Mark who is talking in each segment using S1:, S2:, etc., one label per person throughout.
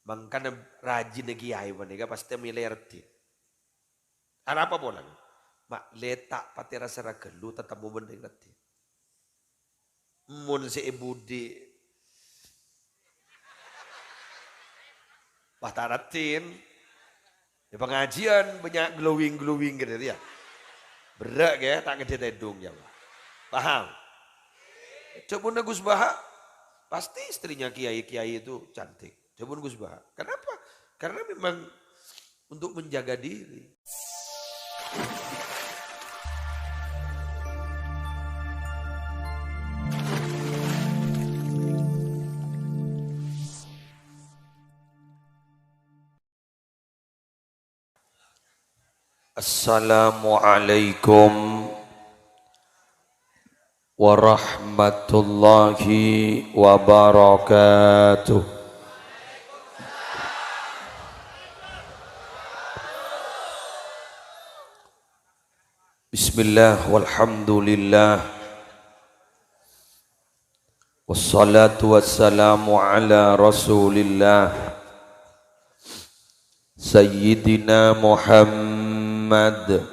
S1: Mangkana rajin kiai mereka pasti milerti. Ada apa bolan? Mak letak pati rasa gelu tetap mau mendengarti. Mun si ibu di pataratin di pengajian banyak glowing gitu ya. Berak ya tak gede tedung ya. Paham? Coba Gus Baha pasti istrinya kiai-kiai itu cantik. Coba Gus Baha. Kenapa? Karena memang untuk menjaga diri. Assalamualaikum warahmatullahi wabarakatuh. Bismillah walhamdulillah wassalatu wassalamu ala rasulillah Sayyidina Muhammad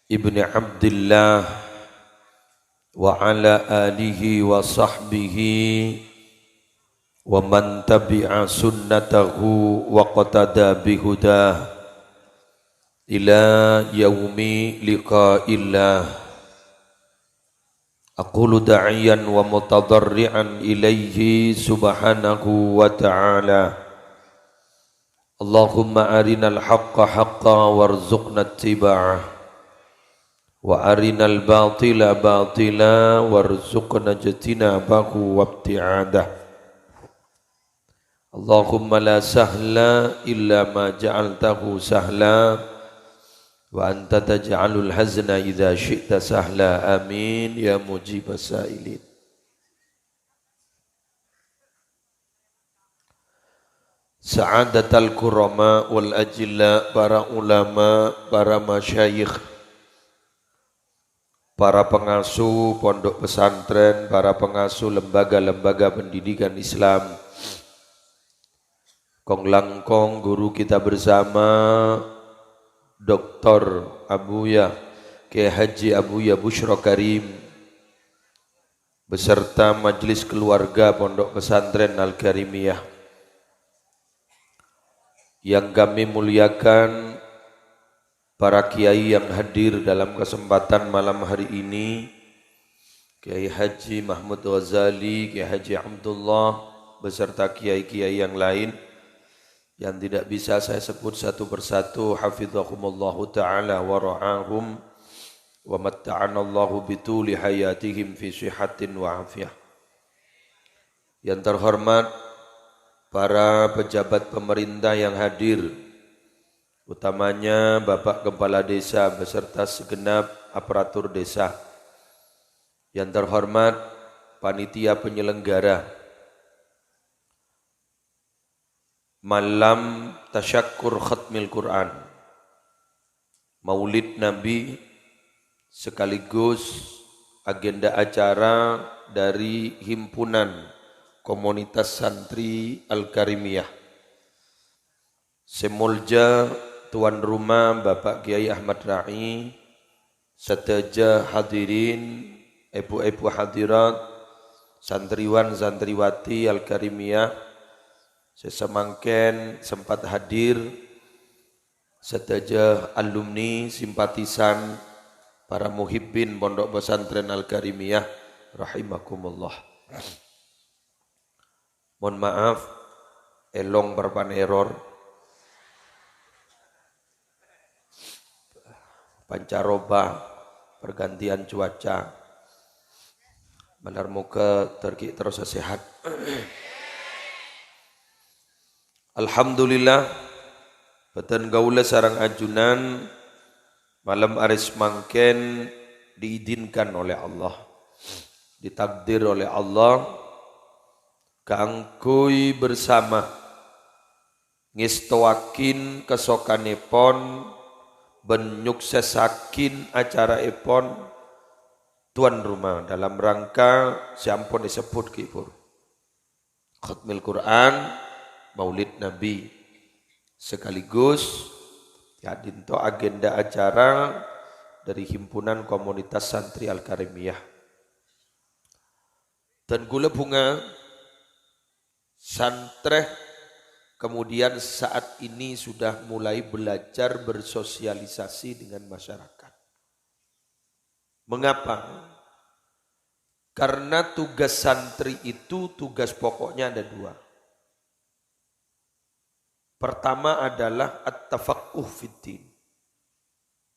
S1: ibni Abdillah wa ala alihi wa sahbihi wa man tabi'a sunnatahu wa qatada bihudah ila yaumi liqa'illah. Aqulu da'iyan wa mutadarri'an ilaihi subhanahu wa ta'ala. Allahumma arinal haqqa haqqa warzuqna ittiba'ah wa arinal batila batila warzuqna jtinabahu wabti'adah. Allahumma la sahla illa ma ja'altahu sahla wa anta taj'alul hazna idza syi'ta sahla. Amin ya mujibas sa'ilin. Sa'adatal kurama wal ajilla, para ulama, para masyayikh, para pengasuh pondok pesantren, para pengasuh lembaga-lembaga pendidikan Islam, kong langkong guru kita bersama Dr. Abuya Kiai Haji Abuya Bushra Karim beserta majelis keluarga pondok pesantren Al-Karimiyah yang kami muliakan, para kiai yang hadir dalam kesempatan malam hari ini, Kiai Haji Mahmud Ghazali, Kiai Haji Abdullah, beserta kiai-kiai yang lain yang tidak bisa saya sebut satu persatu. Hafizahumullahu ta'ala wa ra'ahum wa matta'anallahu bituli hayatihim fi sihatin wa afiyah. Yang terhormat para pejabat pemerintah yang hadir, utamanya Bapak Kepala Desa beserta segenap aparatur desa. Yang terhormat panitia penyelenggara malam tasyakkur khatmil Quran, Maulid Nabi, sekaligus agenda acara dari himpunan komunitas santri Al-Karimiyah. Semulja tuan rumah Bapak Kiai Ahmad Ra'i, seteja hadirin, ibu-ibu hadirat, santriwan santriwati Al-Karimiyah, sesemangken sempat hadir, seteja alumni simpatisan, para muhibbin pondok pesantren Al-Karimiyah rahimakumullah. Mohon maaf, elong berpan error, pancaroba, pergantian cuaca, benar muka terkik terus sehat. Alhamdulillah, beten gaula sarang ajunan, malam aris mangken diizinkan oleh Allah, ditakdir oleh Allah, kangkui bersama ngestoakin kesokanipon benyuksesakin acara ipon tuan rumah dalam rangka siampun disebut kipur khatmil Quran, Maulid Nabi. Sekaligus ya dinto agenda acara dari Himpunan Komunitas Santri Al-Karimiyah. Dan gula bunga santreh kemudian saat ini sudah mulai belajar bersosialisasi dengan masyarakat. Mengapa? Karena tugas santri itu tugas pokoknya ada dua. Pertama adalah at-tafaqquh fiddin.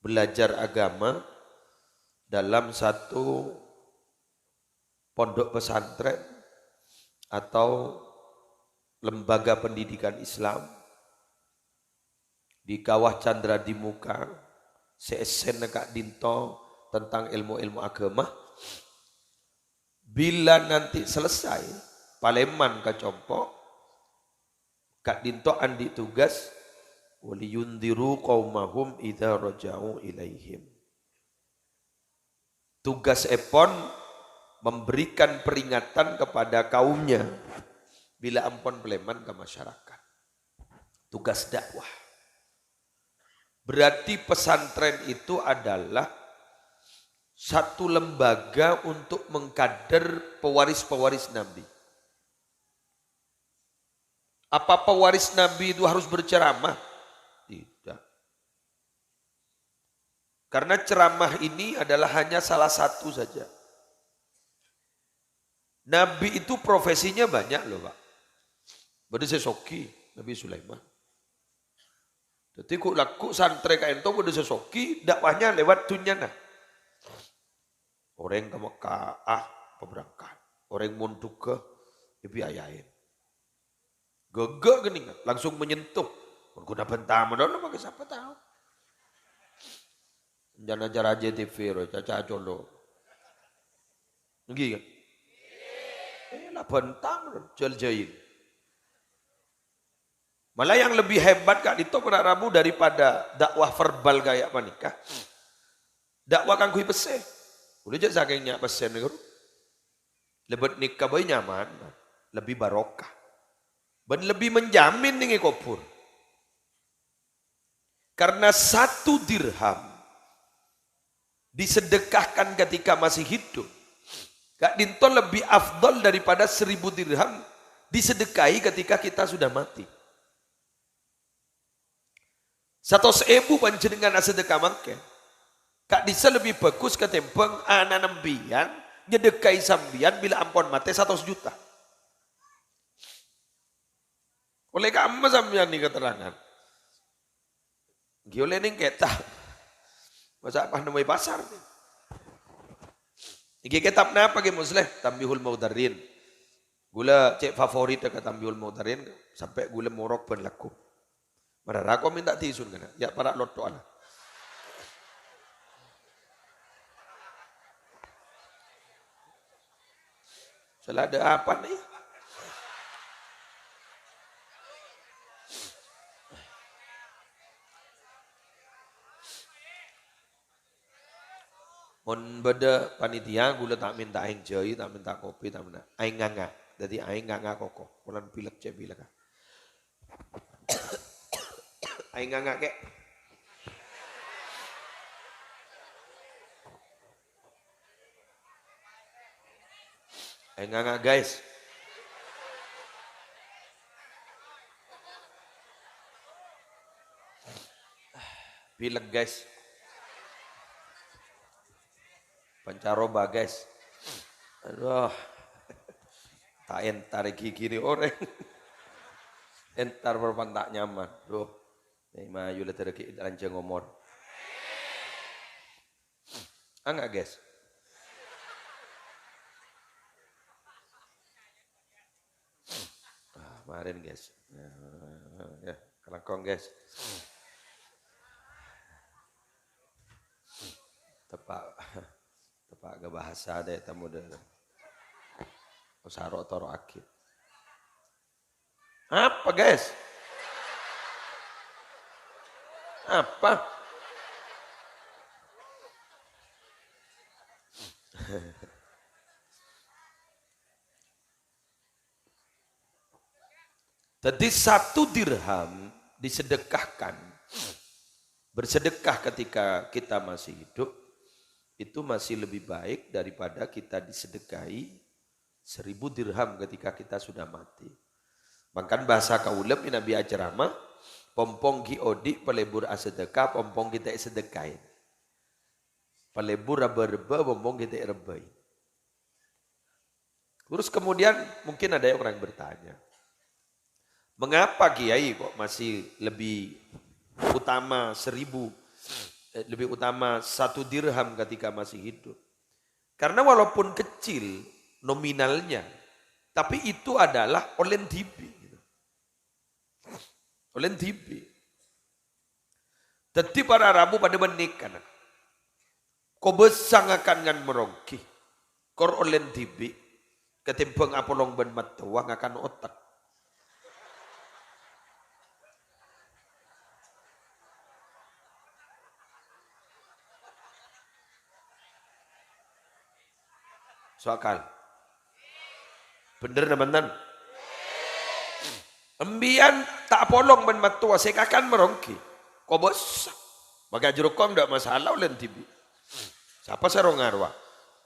S1: Belajar agama dalam satu pondok pesantren atau lembaga pendidikan Islam di Kawah Chandra di Muka, CSN Kak Dinto tentang ilmu-ilmu agama. Bila nanti selesai, Paleman Kacompo, Kak Dinto andi tugas waliyundiru qaumahum idza raja'u ilaihim. Tugas Epon memberikan peringatan kepada kaumnya bila ampun Paleman ke masyarakat. Tugas dakwah. Berarti pesantren itu adalah satu lembaga untuk mengkader pewaris-pewaris Nabi. Apa pewaris Nabi itu harus berceramah? Tidak. Karena ceramah ini adalah hanya salah satu saja. Nabi itu profesinya banyak loh Pak. Bade sesoki, Nabi Sulaiman. Jadi kok laku santre kain to bade sesoki, dakwahnya lewat dunyana. Orang ke Mekah, peberangkat. Orang munduk ke ibiayain. Gegak geningan, langsung menyentuh. Menggunakan bentang, mana pakai siapa tahu. Jangan ajar aja TV, caca colo. Nggih kan? Lah bentang, jel-jelin. Malah yang lebih hebat Kak Dito pada Rabu daripada dakwah verbal kayak menikah. Dakwah kang kui pese. Udah jadi sakingnya pesen nih. Lebet nikah bayi nyaman, lebih barokah. Dan lebih menjamin nih kopur. Karena 1 dirham disedekahkan ketika masih hidup. Kak Dinto lebih afdol daripada 1000 dirham disedekahi ketika kita sudah mati. 100.000 panjenengan sedekah mangke. Kak Disa lebih bagus ketimbang anak nembian nyedekai sambian bila ampun mati 100 juta. Oleh kamu sampean nih keterangan. Giole ning ketah. Masa apa namanya pasar nih. Iki kitab napa ge Musleh? Tambihul Maudarin. Gula cek favorit dekat Tambihul Maudarin sampai gula morok ben laku. Marah aku minta tisun kana. Ya para loto ana. Salah ada apa nih? Mon beda panitia gula tak minta aing jai, tak minta kopi, tak minta aing nganga. Jadi aing nganga koko. Kulan pilek cek pilek. Aing nganga kek. Aing nganga guys. Pilek guys. Pancaroba guys. Aduh. Tak entar gigi ni orang. Entar berpan tak nyaman. Duh. Ini mah yula terkait rancang ngomor. Enggak guys. Kemarin guys. Ya, kelangkong guys. Tepak ke bahasa ada tamu deh. Usaro toro akid. Apa guys? Apa? Jadi 1 dirham disedekahkan, bersedekah ketika kita masih hidup, itu masih lebih baik daripada kita disedekahi 1000 dirham ketika kita sudah mati. Bahkan bahasa kaulem Nabi ajarama, pompong ki odi pelebur asedekah, pompong kita sedekain. Pelebur reba-reba, pompong kita rebai. Terus kemudian mungkin ada orang yang bertanya, mengapa Kiai kok masih lebih utama 1 dirham ketika masih hidup? Karena walaupun kecil nominalnya, tapi itu adalah olen tibi. Olen tibi. Jadi para Rabu pada menikah. Kau besangakan ngan merongki. Kor olen tibi. Ketimbang apolong ben matuang akan otak. Soakal. Bener teman-teman. Embian tak polong ben matua sekakan merongki. Kau besak. Maka jerukong tidak masalah olen tibi. Siapa sarong arwah?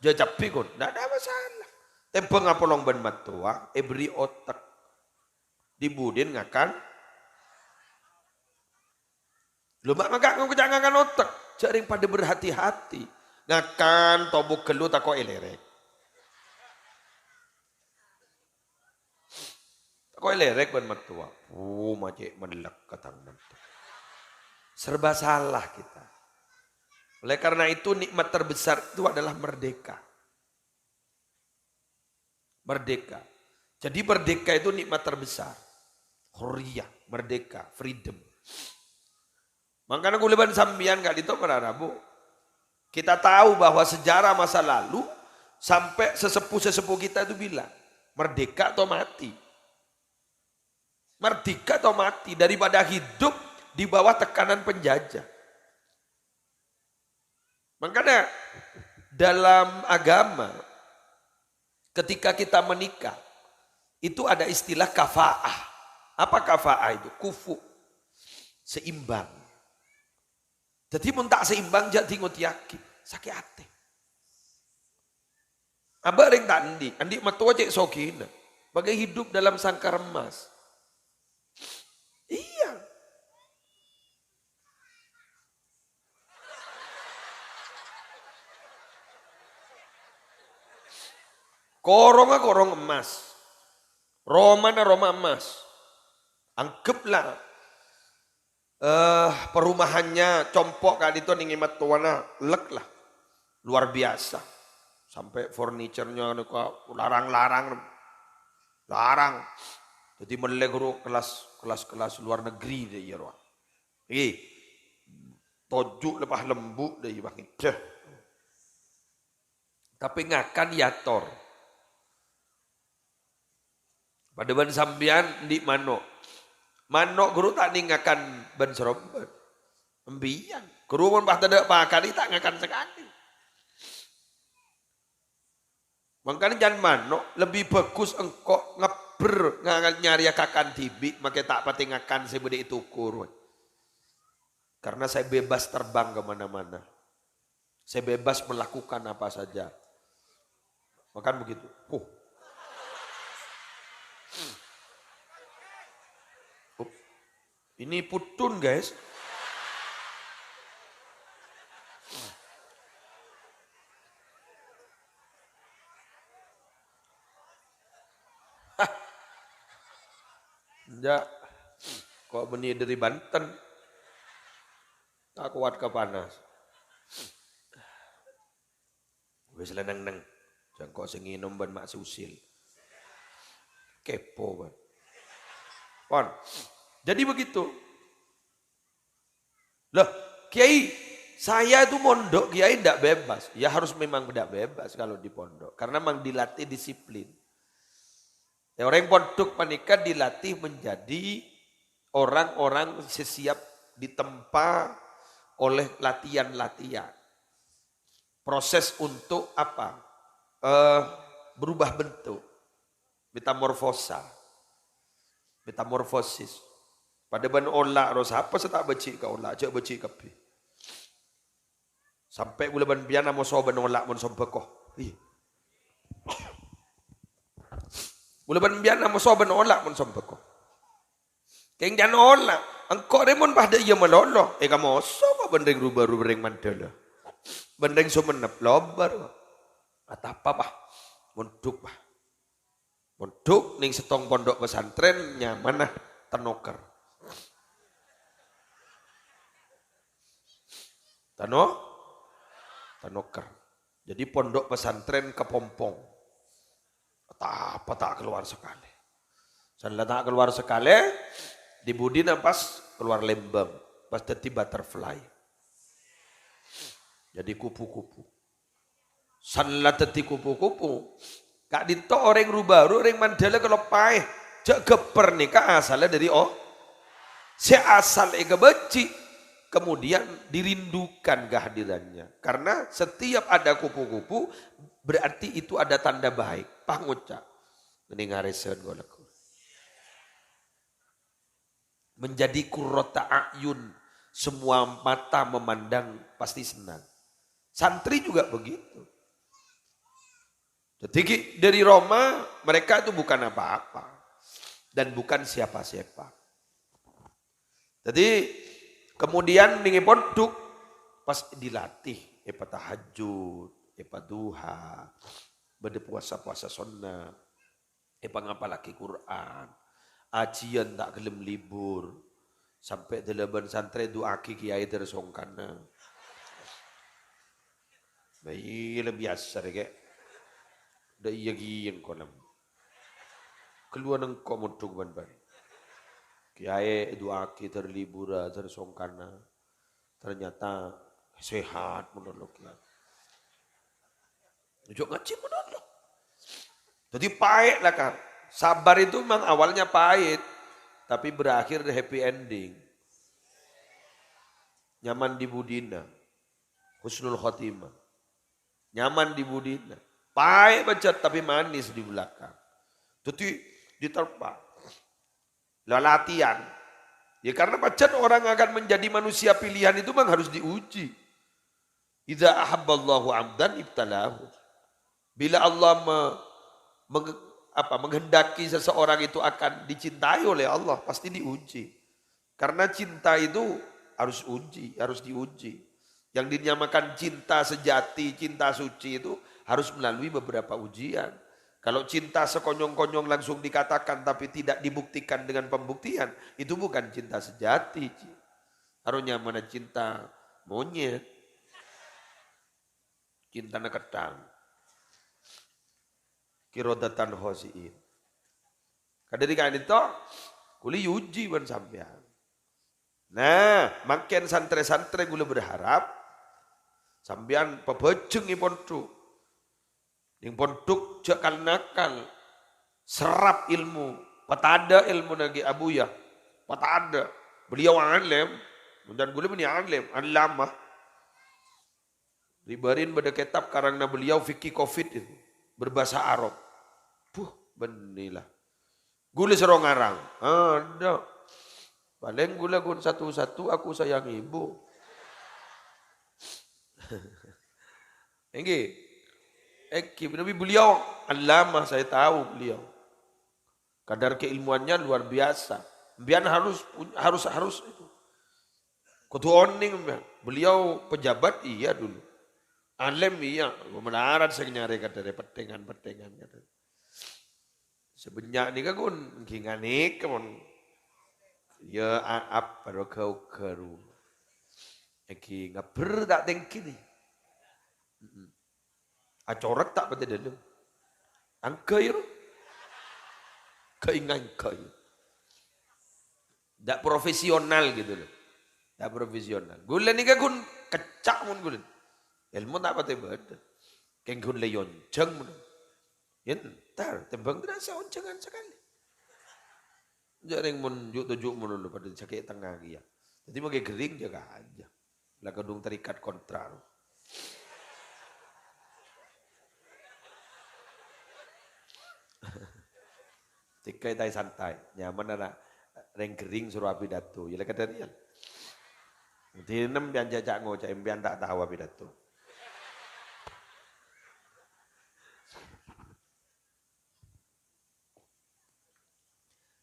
S1: Jajapi kon, tidak ada masalah. Tempeng apolong ben matua, beri otak. Dibudin ngakan. Lumak ngakan ngakan otak. Jaring pada berhati-hati. Ngakan tobuk kelu tako elerek. Tako elerek ben matua. Macik melek katang nanti. Serba salah kita. Oleh karena itu nikmat terbesar itu adalah merdeka. Merdeka. Jadi merdeka itu nikmat terbesar. Hurriyah, merdeka, freedom. Makanya kuliban sambian kali itu para Rabu. Kita tahu bahwa sejarah masa lalu sampai sesepuh-sesepuh kita itu bilang, merdeka atau mati. Merdeka atau mati daripada hidup di bawah tekanan penjajah. Makanya dalam agama ketika kita menikah itu ada istilah kafa'ah. Apa kafa'ah itu? Kufu. Seimbang. Jadi mun tak seimbang jadi ngut yakin. Sakit hati. Abah ring tak andi. Andi metua cek sokina. Bagai hidup dalam sangkar emas. Iya. Korong emas. Roma emas. Anggaplah perumahannya compok kali itu nih ngimat tuana lek lah. Luar biasa. Sampai furniturnya larang. Jadi melek kelas luar negeri deh ya roh. Tojuk lepas lembu deh bang. Tapi ngakan yator. Pada ban sambian di manok. Manok guru tak ningakan ban serombat. Embian. Guru pun tak ada pakali tak ngakan sekali. Makanya jangan manok lebih bagus engkau ngeber nyari kakan tibi. Makanya tak pati ngakan sebeda itu kurun. Karena saya bebas terbang kemana-mana. Saya bebas melakukan apa saja. Makan begitu. Ini putun guys. Enggak. Kok benih dari Banten. Tak kuat ke panas. Wis leneng-neng. Jangan kok senginom ban mak susil. Kepo ban. Pon. Jadi begitu. Loh, Kiai, saya itu mondok, Kiai tidak bebas. Ya harus memang tidak bebas kalau di pondok. Karena memang dilatih disiplin. Ya, orang yang pondok menikah dilatih menjadi orang-orang sesiap ditempa oleh latihan-latihan. Proses untuk apa? Berubah bentuk. Metamorfosa. Metamorfosis. Pada ban olak ros apa saya tak becik ka olak, cak becik kape. Sampai gula ban biana mo so ban olak mon sompekoh. Gula ban biana mo so ban olak mon sompekoh. Keng jan olak, engkau remon pada ia melolo. Kamu so kok bendeng rubah-rubah mandala. Bendeng sumenep lobar. Atapa bah, munduk bah. Munduk ning setong pondok pesantren nyaman tenoker. Tanoker. Jadi pondok pesantren kepompong. Apa tak keluar sekali. Sanlah tak keluar sekali, di Budina pas keluar lembam. Pas teti butterfly. Jadi kupu-kupu. Sanlah teti kupu-kupu. Kak dinto orang rubaru, orang mandala kalau paeh. Jak geper nih, kak asalnya dari si asal ega beci. Kemudian dirindukan kehadirannya. Karena setiap ada kupu-kupu, berarti itu ada tanda baik. Pangucap. Mendengar reseun golekku. Menjadi kurrota ayun. Semua mata memandang pasti senang. Santri juga begitu. Jadi dari Roma mereka itu bukan apa-apa. Dan bukan siapa-siapa. Jadi kemudian ningi pondok pas dilatih. Epa tahajud, epa duha, bade puasa-puasa sunnah, epa ngapalaki Quran. Ajian tak gelem libur. Sampai delapan santri doaki kiai tersongkana. Bayi lebih biasa deh. Dah iya giin kolam. Keluar nang komoduk ban-ban. Kiai doaki terlibur tersongkana. Ternyata sehat menurut kiai. Ujuk ngaji menurut. Jadi pahit lah kan. Sabar itu memang awalnya pahit. Tapi berakhir happy ending. Nyaman di Budina. Husnul khotimah. Nyaman di Budina. Pahit becet tapi manis di belakang. Jadi diterpa. Latihan. Ya karena becet orang akan menjadi manusia pilihan itu memang harus diuji. Idza ahabballahu abdan ibtalahu. Bila Allah menghendaki seseorang itu akan dicintai oleh Allah, pasti diuji. Karena cinta itu harus diuji. Yang dinyamakan cinta sejati, cinta suci itu harus melalui beberapa ujian. Kalau cinta sekonyong-konyong langsung dikatakan tapi tidak dibuktikan dengan pembuktian, itu bukan cinta sejati. Harusnya mana cinta monyet, cinta neketang. Kirodatan khosiin. Kadang kan itu kuli uji ban sampean. Nah, makin santre-santre gula berharap sampean pebejeng i pondok. Ning pondok jakal nakal serap ilmu, patada ilmu nagi abuya. Patada. Beliau alim, dan gula meni alim, alama. Ribarin pada kitab karangna beliau fikih Covid itu berbahasa Arab. Benilah. Gula serong ngarang. Ada. Paling gula gun satu-satu aku sayang ibu. Enggak. Tapi beliau alama saya tahu beliau. Kadar keilmuannya luar biasa. Biar harus itu. Kutu oning beliau pejabat iya dulu. Alim iya. Menarat saya nyari kata petengan kata. Sebenyak ni kagun kinganik kamun. Ya apa ro kau keru. Eki ngaper tak tengki ni. Acorak tak pada dalam. Angka ya. Keingan kau. Tak profesional gitu loh. Tak profesional. Gula ni kagun kecak mun gula. Ilmu tak pada beda. Kenggun leyon jeng mun. Ya ntar tembang terasa oncengan sekali. Jarang menunjuk mun pada sakit tengah dia. Jadi mau gering jaga aja. Lah kedung terikat kontrak. Tikai tai santai, nyaman anak rengkering suruh pidato. Ya kata dia. Di enam bian jajak ngocak, bian tak tahu pidato.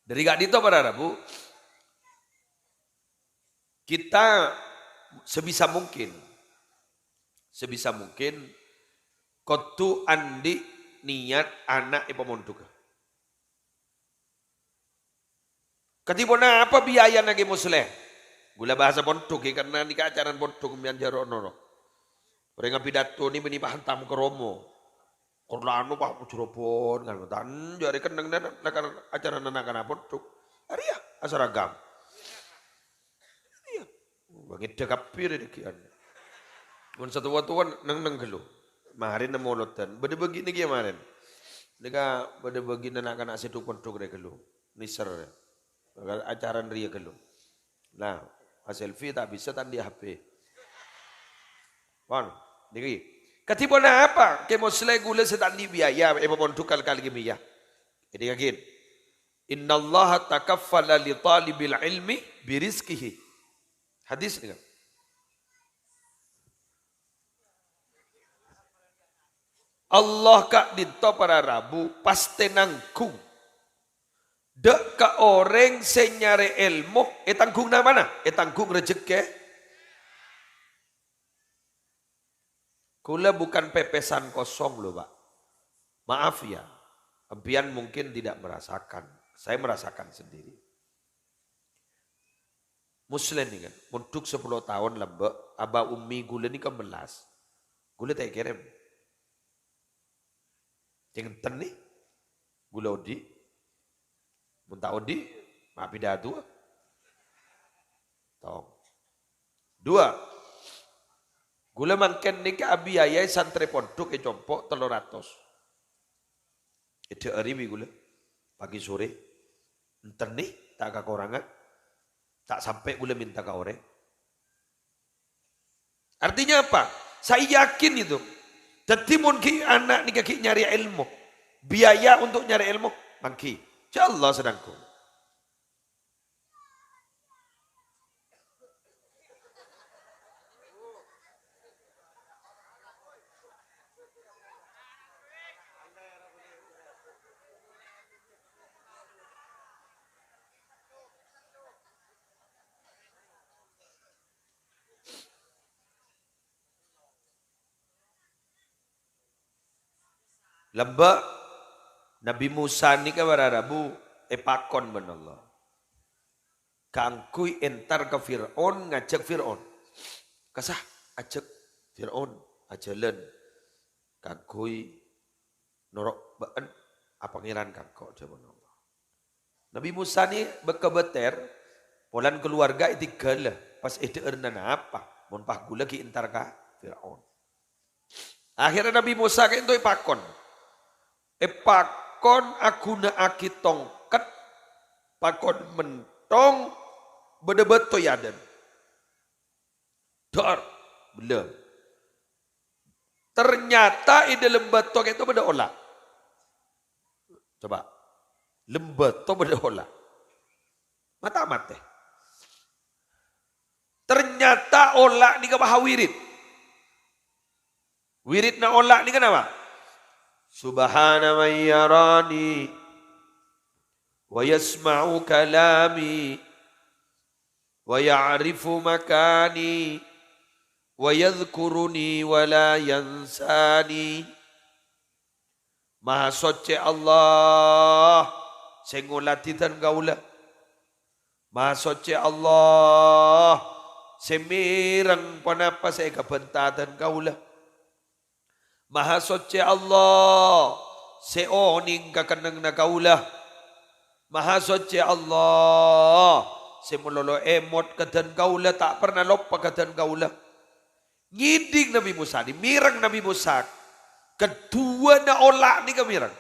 S1: Dari gak dito para Rabu, kita sebisa mungkin kotu andi niat anak ipamonduk. Ketibona apa biaya nagi musleh? Gula bahasa pondok karena ni ajaran pondok mian jarono. Orang pidato ni menipahan tamu ke Romo. Korlano pak Cirebon kan tan jari keneng nakar ajaran anak-anak pondok. Aria asaragam. Iya. Bangit dekapir dekian. Mun satu waktu neng gelu. Maharin nemolotan. Bade begini kia maharin. Deka bade begini anak-anak seduk pondok dek gelu. Niser. Ajaran ria gelu. Nah, selfie tak bisa tan di HP. Wan, diki. Katibona apa? Ke mosle gule setan di biaya pondok kali gemiya. Jadi yakin. Innallaha takaffala li talibil ilmi birizkihi. Hadis ni kan. Allah kak dinto para Rabu pasti nangkung. Dek ka orang senyare ilmu, tanggung na mana? Tanggung rezeki. Kula bukan pepesan kosong loh Pak. Maaf ya, Empian mungkin tidak merasakan. Saya merasakan sendiri. Muslim nih kan, untuk 10 tahun lembek, aba umi gula ni kan belas. Gula tak kirim. Jangan ten nih, gula odi. Muntah odi, maaf dah tu. Tong. 2. Gula mangken ni ke abi ayai santri pondok ke compok 300. Itu hari gula. Pagi sore. Enten nih, tak kekorangan. Tak sampai gula minta ke orang. Artinya apa? Saya yakin itu. Jadi mungkin anak ni kaki nyari ilmu. Biaya untuk nyari ilmu. Mangki. InsyaAllah sedangku. Lembak Nabi Musa ni ke Rabu pakon ben Allah. Kangkui entar ke Fir'aun ngajak Fir'aun. Kasah ajak Fir'aun ajalan. Kangkui norok baan apa ngiran kangkok jaman Allah. Nabi Musa ni bekebeter polan keluarga itigala pas ide ernana apa mun pah gula ki entar ka Fir'aun. Akhirnya Nabi Musa ke itu pakon. Pakon aku na aki tongkat pakon mentong bedebeto yaden. Dor belum. Ternyata ide lembatok itu beda olah. Coba lembatok beda olah. Mata mate. Ternyata olah ni kabah wirid. Wirid na olah ni kenapa? Subhana man yarani wa yasma'u kalami wa ya'rifu makani wa yadhkuruni wa la yansani. Maha suci Allah sengolati dan gaula. Maha suci Allah semirang panapa saya kabentatan gaula. Maha suci Allah seoning kakenang na kaulah. Maha suci Allah semulolo emot kadan kaulah tak pernah lupa kadan kaulah. Ngidik Nabi Musa ni mirang Nabi Musa. Kedua na olah ni kemirang.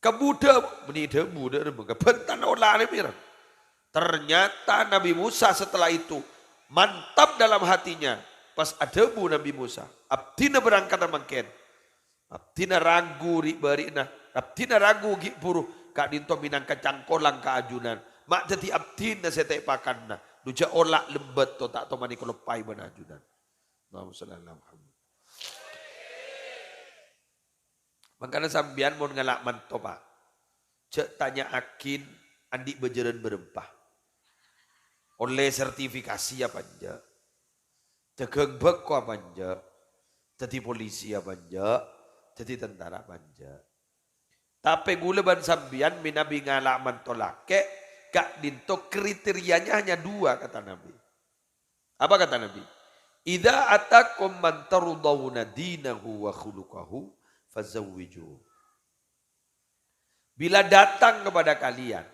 S1: Kebuda menida buda kebentan olah ni mirang. Ternyata Nabi Musa setelah itu mantap dalam hatinya. Pas ada bu Nabi Musa, abdina berangkat mangken, abdina ragu ri barina, abdina ragu gi buruh, kak dinto minangka cangkolang ka ajunan. Mak jadi abdin na setek pakan na. Duja olak lembet to tak to mani kelepai ban ajunan. Allahumma shalli ala Muhammad. Makanya sambian mau ngalak manto pak. Cek tanya akin andi bejeran berempah. Oleh sertifikasi apa aja. Cegeng beko apa aja. Jadi polisi apa aja. Jadi tentara apa aja. Tapi gula ban sambian minabi ngalak manto lake. Kak dinto kriterianya hanya dua kata Nabi. Apa kata Nabi? Idza atakum man tardawna dinahu wa khuluquhu fazawwiju. Bila datang kepada kalian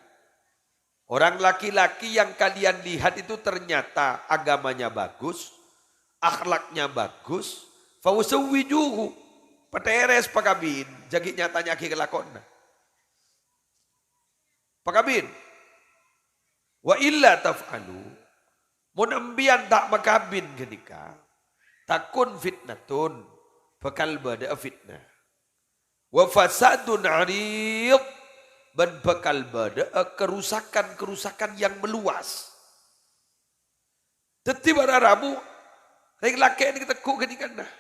S1: orang laki-laki yang kalian lihat itu ternyata agamanya bagus, akhlaknya bagus, fawsawwijuhu. Pateres pakabin, jagi nyatanya ki kelakonna. Pakabin. Wa illa taf'alu, munambian tak makabin kenika, takun fitnatun, bakal bada fitnah. Wa fasadun ariq, dan bakal bada kerusakan-kerusakan yang meluas. Teti pada Rabu, reng laki ini kita kuk kenika nah.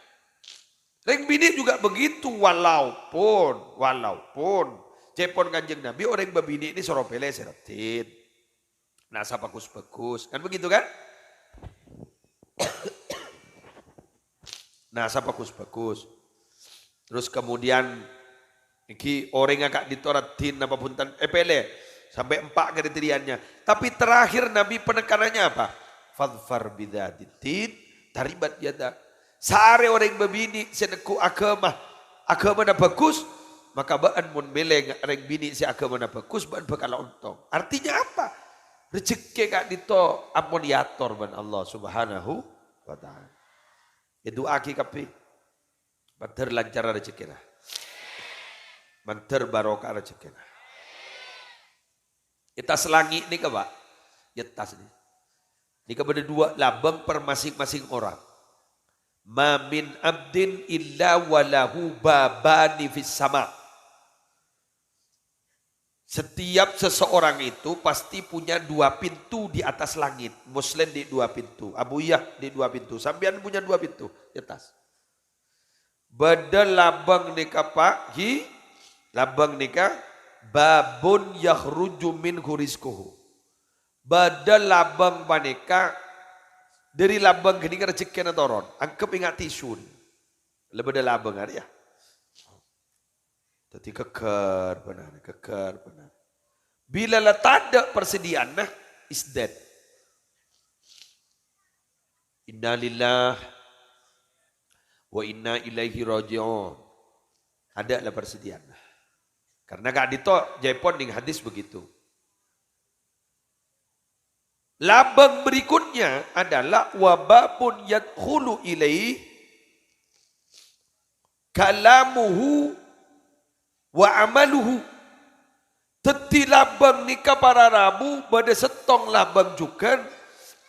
S1: Reng bini juga begitu, walaupun, cepon kanjeng Nabi, orang berbini ini soropele seratin. Nasa bagus-bagus. Kan begitu kan? Nasa bagus-bagus. Terus kemudian iki orang agak ditoratin apa punten pele sampai 4 kriterianya. Tapi terakhir Nabi penekanannya apa? Fadfar bidzatiddin taribat yada. Sare orang berbini seneku agama na bagus, maka baan mun meleng orang bini si agama na bagus baan bakal untung. Artinya apa? Rezeki kak dito ampun diatur ban Allah Subhanahu wa taala. Ya doa ki kapi. Banter lancar rezeki nah. Banter barokah rezeki nah. Kita selangi ni ke Pak? Ya tas ni. Ni kepada dua labang per masing-masing orang. Ma min abdin illa walahu babani fis sama. Setiap seseorang itu pasti punya 2 pintu di atas langit. Muslim di 2 pintu. Abuyah di 2 pintu. Sambian punya 2 pintu di atas. Badal labang nikah pak. Labang nikah. Babun yakhruju min hurizkuhu. Badal labang panika. Dari labang gini kan rezeki na toron. Angkep ingat tisun. Lebih ada labang hari ya. Jadi keker benar. Bila lah tak ada persediaan, nah, is dead. Inna lillah wa inna ilaihi raji'un. Ada lah persediaan. Karena kak dito Jaipon ning hadis begitu. Labang berikutnya adalah wababun yadkhulu ilaihi kalamuhu wa amaluhu. Teti labang nikah para Rabu pada setong labang juga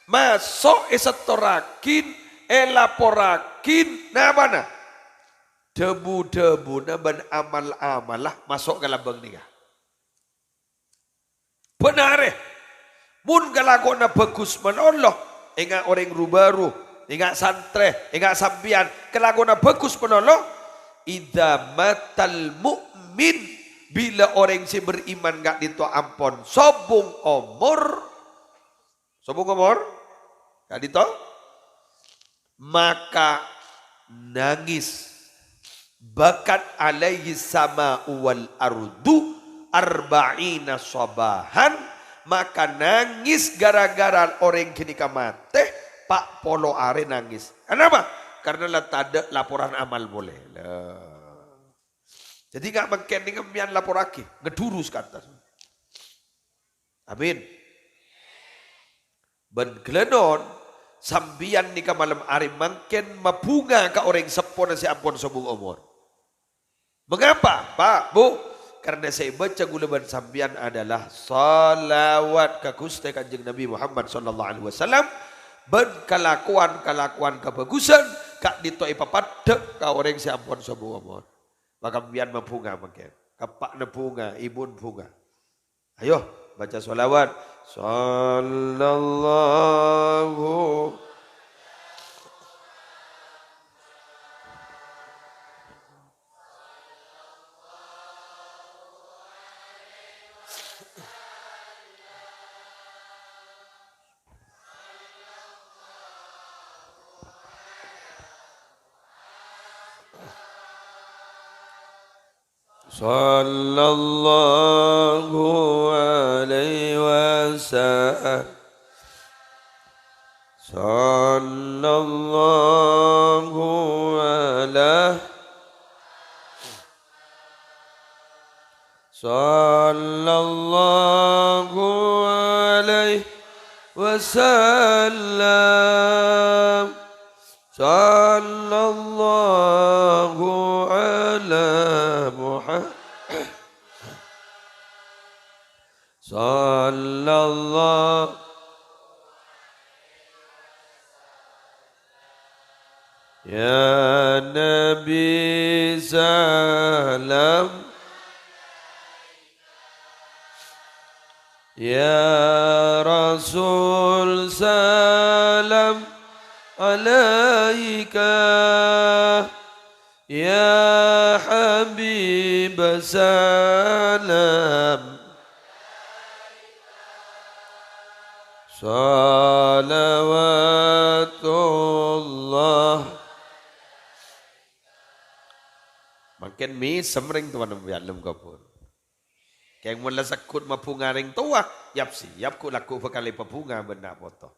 S1: masuk esetorakin elaporakin nah mana debu-debu nah ban amal-amal lah masuk ke labang nikah. Benar mun galako na bagus man Allah ingat orang rubaru ingat santre ingat sambian galako na bagus man Allah idza matal mu'min bila orang si beriman gak dito ampon sobung omor gak dito maka nangis bakat alaihi sama wal ardu arba'ina sabahan maka nangis gara-gara orang kini kamate pak polo are nangis. Kenapa? Karena lah tak ada laporan amal boleh. Jadi nggak mungkin dengan lapor lagi, ngedurus ke atas. Amin. Ben gelenon sambian nikah malam hari mungkin mabunga ke orang sepon si ampun sobung umur. Mengapa Pak Bu? Karena saya baca gulaban sambian adalah salawat ke Gusti Kanjeng Nabi Muhammad sallallahu alaihi wasallam. Ben kelakuan kebagusan kak dito ipapadek ka orang si ampun sobung umur. Maka biar mempunga makin. Kapak ne bunga, ibun bunga. Ayo baca sholawat. Sallallahu. Sallallahu alaihi wasallam. Sallallahu alaihi. Sallallahu alaihi wasallam. Sallallahu ala Muhammad. Sallallahu. Ya Nabi salam. Ya Rasul salam alaika. Ya Habib salam. Salawatullah. Makin mi semring tuan bialum kapur. Keng mula sakut mapunga ring tua, yap siap ku laku bekali papunga benda foto.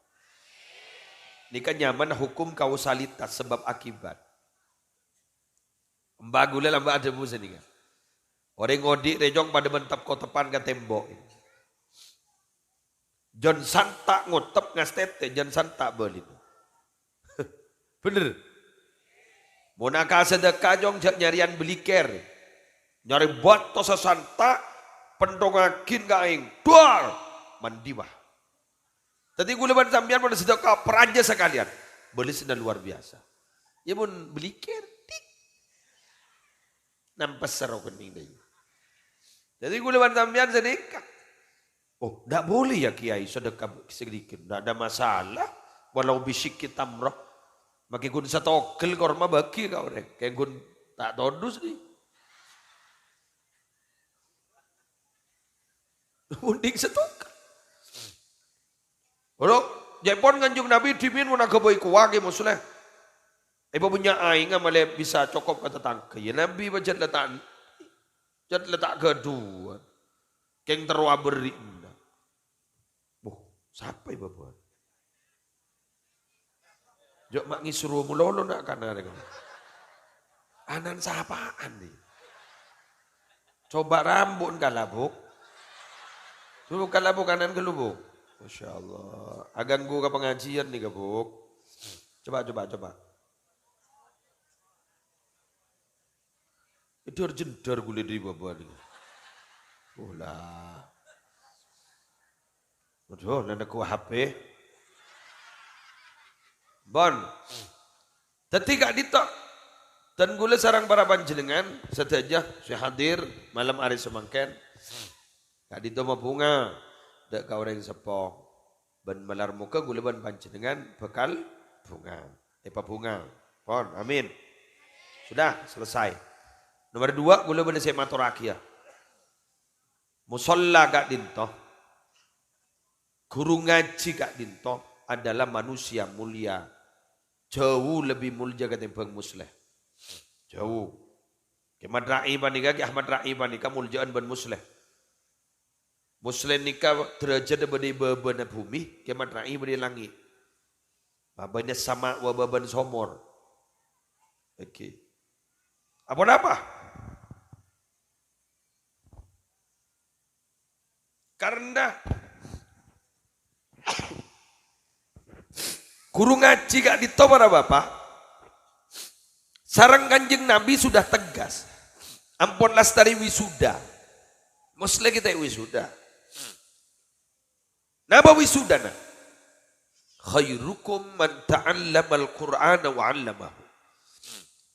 S1: Ini kan nyaman hukum kausalitas sebab akibat. Mbagula lamba ada musa ni kan. Orang ngodik rejong pada mentap kotepan ke tembok. Jon santa ngotep ngastete, jon santa belin. Bener. Monaka sedekah jong nyarian beliker. Nyari buat tosa santa. Pendongakin gaing, duar mandimah. Tadi guleban sambian pada sedekah peraja sekalian, beli sedang luar biasa. Ya pun beli kertik, nampak seru kening deh. Jadi guleban sambian sedekah. Oh, tidak boleh ya kiai sedekah sedikit, tidak ada masalah. Walau bisik kita merah, makin gun satu kel korma bagi kau deh, kayak gun tak todus nih. Munding setukar. Kalau Jepon kanjung Nabi dimin mana keboi kuwagi musulah. Ibu punya aing amale bisa cokop kata tangke. Ya Nabi baca letak kedua. Keng terwa beri. Siapa ibu buat? Jok mak ngisuru mulolo nak kana dengan. Anan sapaan nih. Coba rambut kalabuk. Tuh kalabuk kanan ke lubuk. Masya Allah. Agan gua ke pengajian nih kabuk. Coba. Itu jendar gule di bawah nih. Ulah. Aduh, nanda ku HP. Bon. Ketika ditok. Dan gule sarang para panjenengan. Setajah saya hadir malam hari semangken. Kak dito mapunga, dak kau orang sepong, ban malar muka gula ban panjenengan bekal bunga, bunga, pon, amin. Sudah selesai. Nomor 2 gula ban saya maturakia. Musolla kak dinto, guru ngaji kak dinto adalah manusia mulia, jauh lebih mulia ketimbang musleh, jauh. Ahmad Ra'i panika, Ahmad Ra'i panika muljaan ban musleh. Muslim nikah derajat beri beban bumi, kemat ra'i beri langit. Babanya sama wababan somor. Oke. Apa? Karena guru ngaji gak ditobar bapak. Sarang kanjeng Nabi sudah tegas. Ampun lastari wisuda. Muslim kita wisuda. Napa wisudana? Khairukum man ta'allamal Qur'ana wa 'allamahu.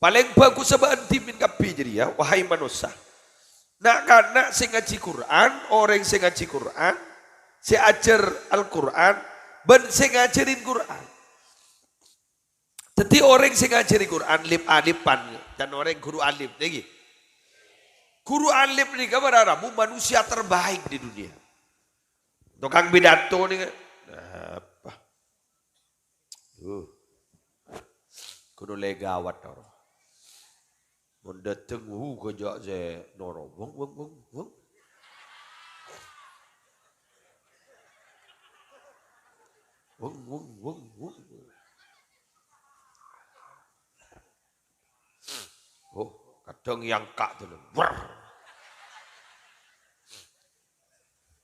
S1: Paling bagus sebab anti min kabeh jadi ya, wahai manusia. Nak karena sing ngaji Quran, orang sing ngaji Quran, si ajar Al-Quran, ben sing ngajarin Quran. Jadi orang sing ngajari Quran lip alipan dan orang guru alif lagi. Guru alif nih kabar Arabu manusia terbaik di dunia. Tukang pidato nih apa? Kudu legawat orang. Mun dateng kejak saya noro. Wong. Wong. Oh, kadang yang kak tuh.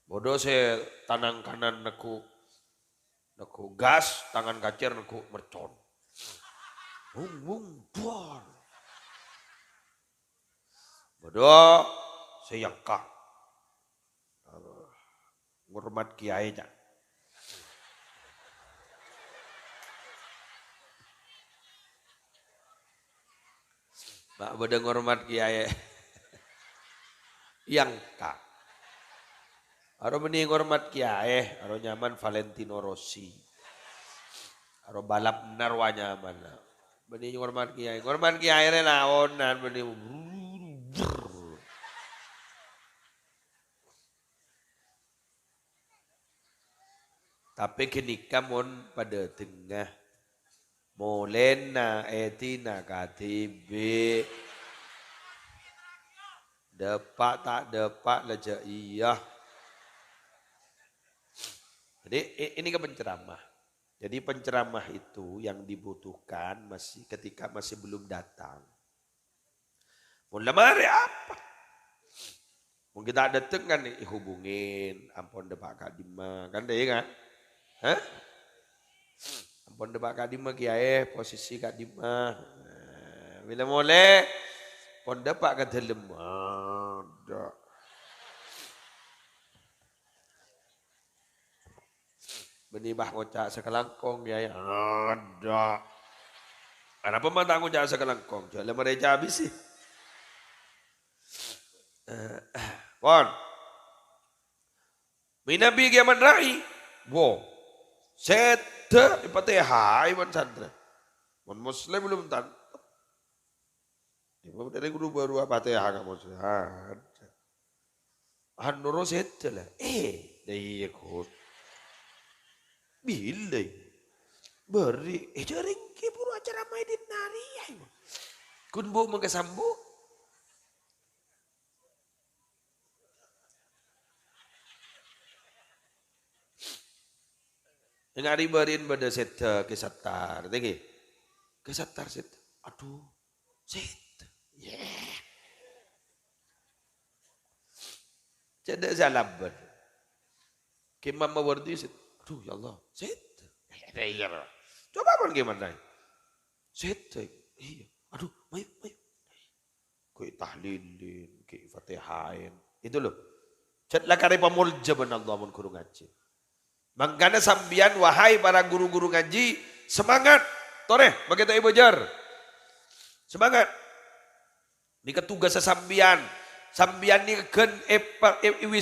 S1: Bodoh saya tangan kanan neku gas, tangan kacir neku mercon. Wung, buar. Bodoh saya yang kak. Ngurmat kiai aja. Mak bodoh ngurmat kiai. Yang kak. Aro meni ngormat kiai, aro nyaman Valentino Rossi. Aro balap narwa nyaman. Meni ngormat kiai re naonan meni. Tapi kini kamun pada tengah molena etina katibi depak tak depak leja iya. Jadi ini ke penceramah. Jadi penceramah itu yang dibutuhkan masih ketika masih belum datang. Mulai mari apa? Mungkin tak datang kan hubungin, ampun depak Kak Dima, kan deh kan? Hah? Ampun depak Kak Dima kiai posisi Kak Dima. Bila mulai pon depak ke dalam. Ada. Benibah ngocak sekelangkong ya ada. Ada pemantang ngocak sekelangkong. Jual mereka habis sih. Pon. Minabi kiaman rai. Wow. Sete ipate hai wan sandra. Wan muslim belum tan. Ibu dari guru baru apa teh ha kamu sudah. Hanuro sete lah. Dai ikut. Bila beri jaring ke puru acara maidin nari ya. Kun bu mengkesambu. Ngari berin pada set kesatar, tegi kesatar set. Aduh, set, yeah. Ceda zalaban. Kemam mawardi set. Aduh ya Allah, set. Coba pun gimana? Set, iya. Aduh, mayu. Kau tahlilin, kau fatihain. Itu loh. Cetlah kari pamulja ben Allah mun guru ngaji. Mangkana sambian wahai para guru-guru ngaji, semangat. Toreh, begitu Ibu Jar. Semangat. Ini ketugas sambian. Sambian ini kan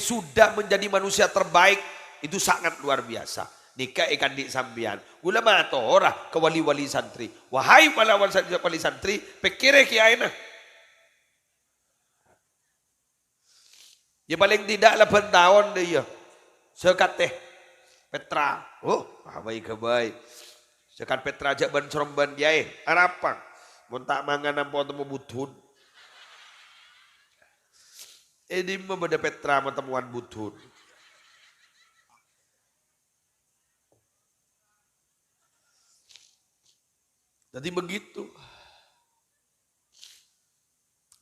S1: sudah menjadi manusia terbaik. Itu sangat luar biasa. Nikah ikan di sambian. Ulama atau orang ke wali-wali santri. Wahai wali santri, pikir kiai nah. Ya paling tidak 8 tahun dia. Sekat teh Petra. Oh, baik. Sekat Petra aja ban seromban kiai. Arapang. Mun tak mangan ampun temu butun. Ini membeda Petra temuan butun. Jadi begitu.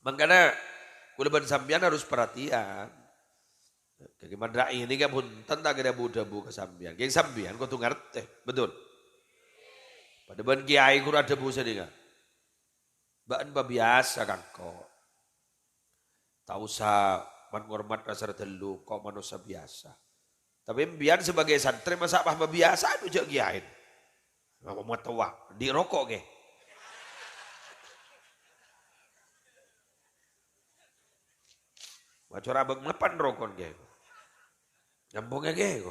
S1: Makanya kulaban sambian harus perhatian. Bagaimana ini kan pun tentang ada budabu ke sambian. Geng sambian kau tuh ngerti, betul. Pada ban kiai kurang ada busa nih kan. Bahan biasa kan kok. Tak usah menghormat dasar telu kok manusia biasa. Tapi biar sebagai santri masa apa biasa itu jak kiai. Ngomong mau tua, di rokok ke. Macam abang mapan rokon ge. Nyambungnya ge.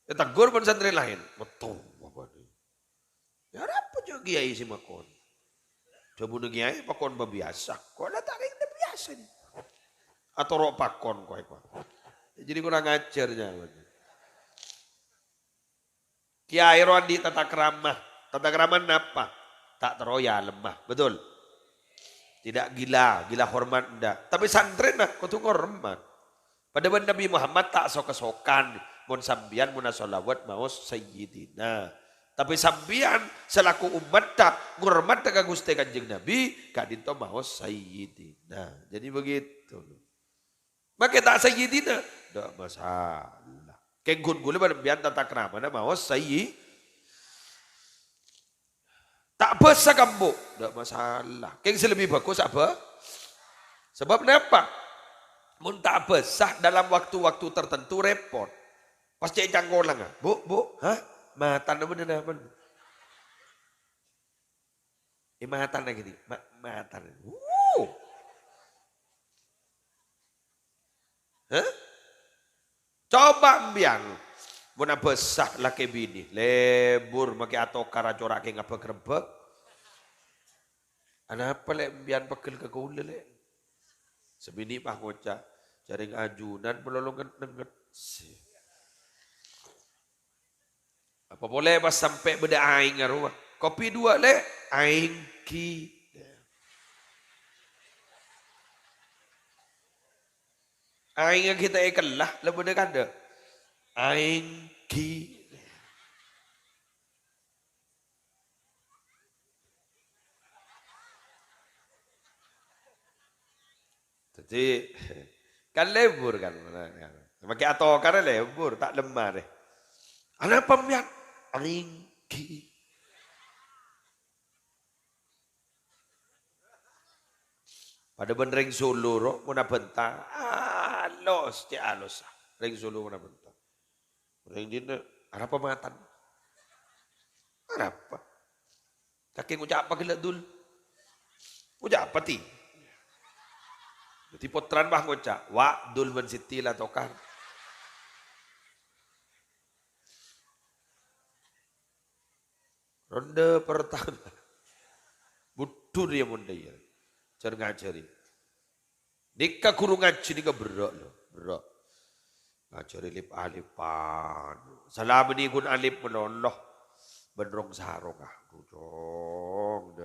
S1: Ya tegur pun santri lain. Betul apa ni? Ya apa juga kiai si makon. Coba nu kiai pakon biasa. Kok ada tak kayak biasa ni. Atau rok pakon kok. Jadi kurang ajarnya. Kiai Rondi tata keramah. Tata keramah apa? Tak teroya lemah. Betul? Tidak gila, gila hormat enggak. Tapi santri nah, kau tunggu hormat. Pada Nabi Muhammad tak sok-sokan. Mun sambian mun solawat mau sayyidina. Tapi sambian selaku umat tak ngurmat tak Gusti Kanjeng Nabi, kadinto mau sayyidina. Jadi begitu. Maka tak sayyidina, tidak masalah. Kengkun gula berbian tata kerama mau sayyidina. Tak besar kamu, tidak masalah. Keng lebih bagus apa? Sebab kenapa? Mun tak besar dalam waktu-waktu tertentu repot. Pasti canggolang. Bu, hah? Matan apa benar apa? Matan lagi nih, matan. Hah? Coba ambiang. Mun besar laki bini, lebur maki atau kara corak ke ngapa kerebek. Anapa le bian pegel ke kule le. Sebini pah ngocak jaring ajunan pelolongan nenget. Apa boleh pas sampai beda aing ngaruh. Kopi dua le aing ki. Aing kita ikalah le beda kada. Aing ki. Jadi kan lebur kan. Pakai atau karena lebur tak lemah deh. Anak pemiat aing ki. Pada ben ring Solo ro muna bentang. Alos ti alos. Ring Solo muna bentang. Ring dina ada pematan. Apa? Kaki ngucap apa gila dul? Ngucap apa ti? Jadi potran bah ngucap. Wa dul ben siti lah tokar. Ronde pertama. Butuh dia munda ya. Jar ngajari. Nika guru ngaji nika berok loh. Berok. Ngajari alip-alipan. Salam ni kun alip menoloh. Benrong sarong ah. Dudong.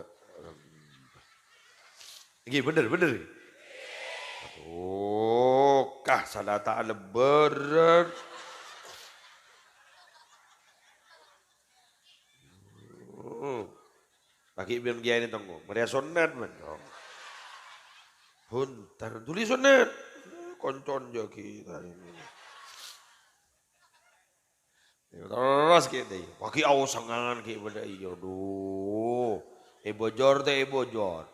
S1: Ini bener. Aduh. Kah salah tak lebaran. Bagi biar dia ini tunggu. Maria sunat man. Huntar tulis sunat. Koncon jo kita ini. Terus kita. Bagi awasangan kita pada iyo. Duh. Bojor teh bojor.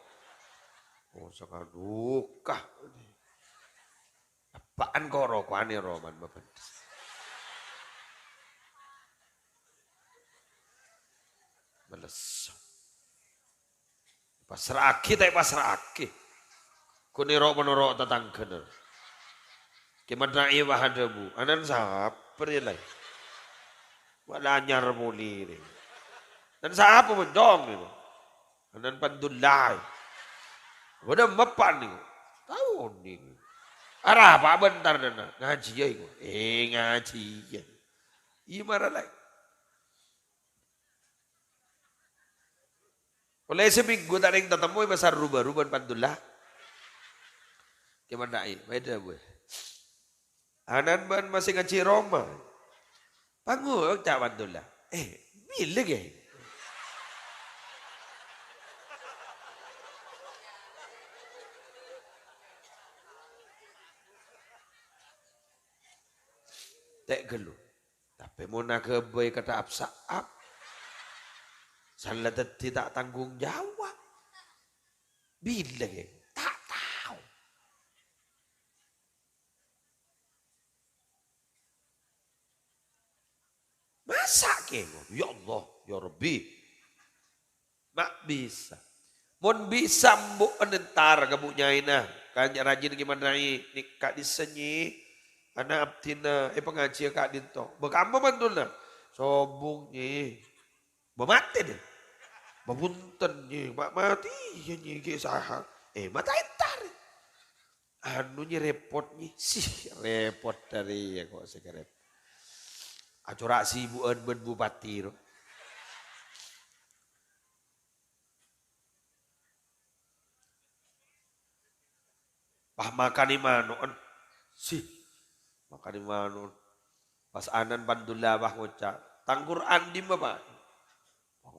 S1: Awasangan dukah. Apaan kau rokokan ni roman bapak. Males. Pasraki tapi pasraki. Kuni rok menurut tatang kener. Kemadrai wahadabu. Anan sahap perilai. Walanyar muli ni. Dan sahap pun dong ni. Anan pandulai. Wadah mapan ni. Tahu ni. Arah apa bentar dana. Ngaji ya iku. Ngaji ya. Iya marah lagi. Oleh seminggu tak ada yang ketemu besar rubah-rubah pandullah. Gimana ini? Beda gue. Anan ban masih ngaji Roma. Panggul cak pandullah. Bila ke? Tak gelu. Tapi mau nak ke boy kata apsaap. Salah tidak tanggung jawab. Bila ke? Tak tahu. Masa ke? Ya Allah, ya Rabbi. Mak bisa. Mon bisa mbok entar kamu nyaina. kan rajin gimana nih kak disenyi anak abtina pengajian kak dinto bekamba mantuna sobungnya bemate deh babunten nih mak mati ya nih kisah mata entar anu nya repotnya sih repot dari ya kok sekarang acora sibuan ben bupati ro. Pah makan di mana sih makan di mana pas anan bandula bah ngocak tanggur andi bapak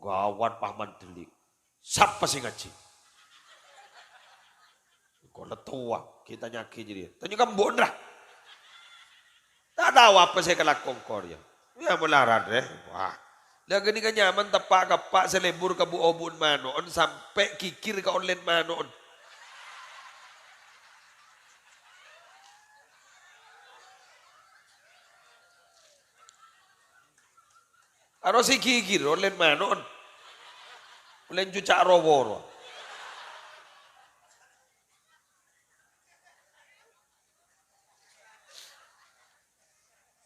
S1: gawat pah mantelik siapa sih ngaji kalau tua kita nyaki jadi tanya kamu bondah tak tahu apa saya kelakon kor ya melarat deh wah dah gini kan nyaman tepak kepak selebur ke bu obun manon sampai kikir ke online manon harus si kikir online manon online cucak rawor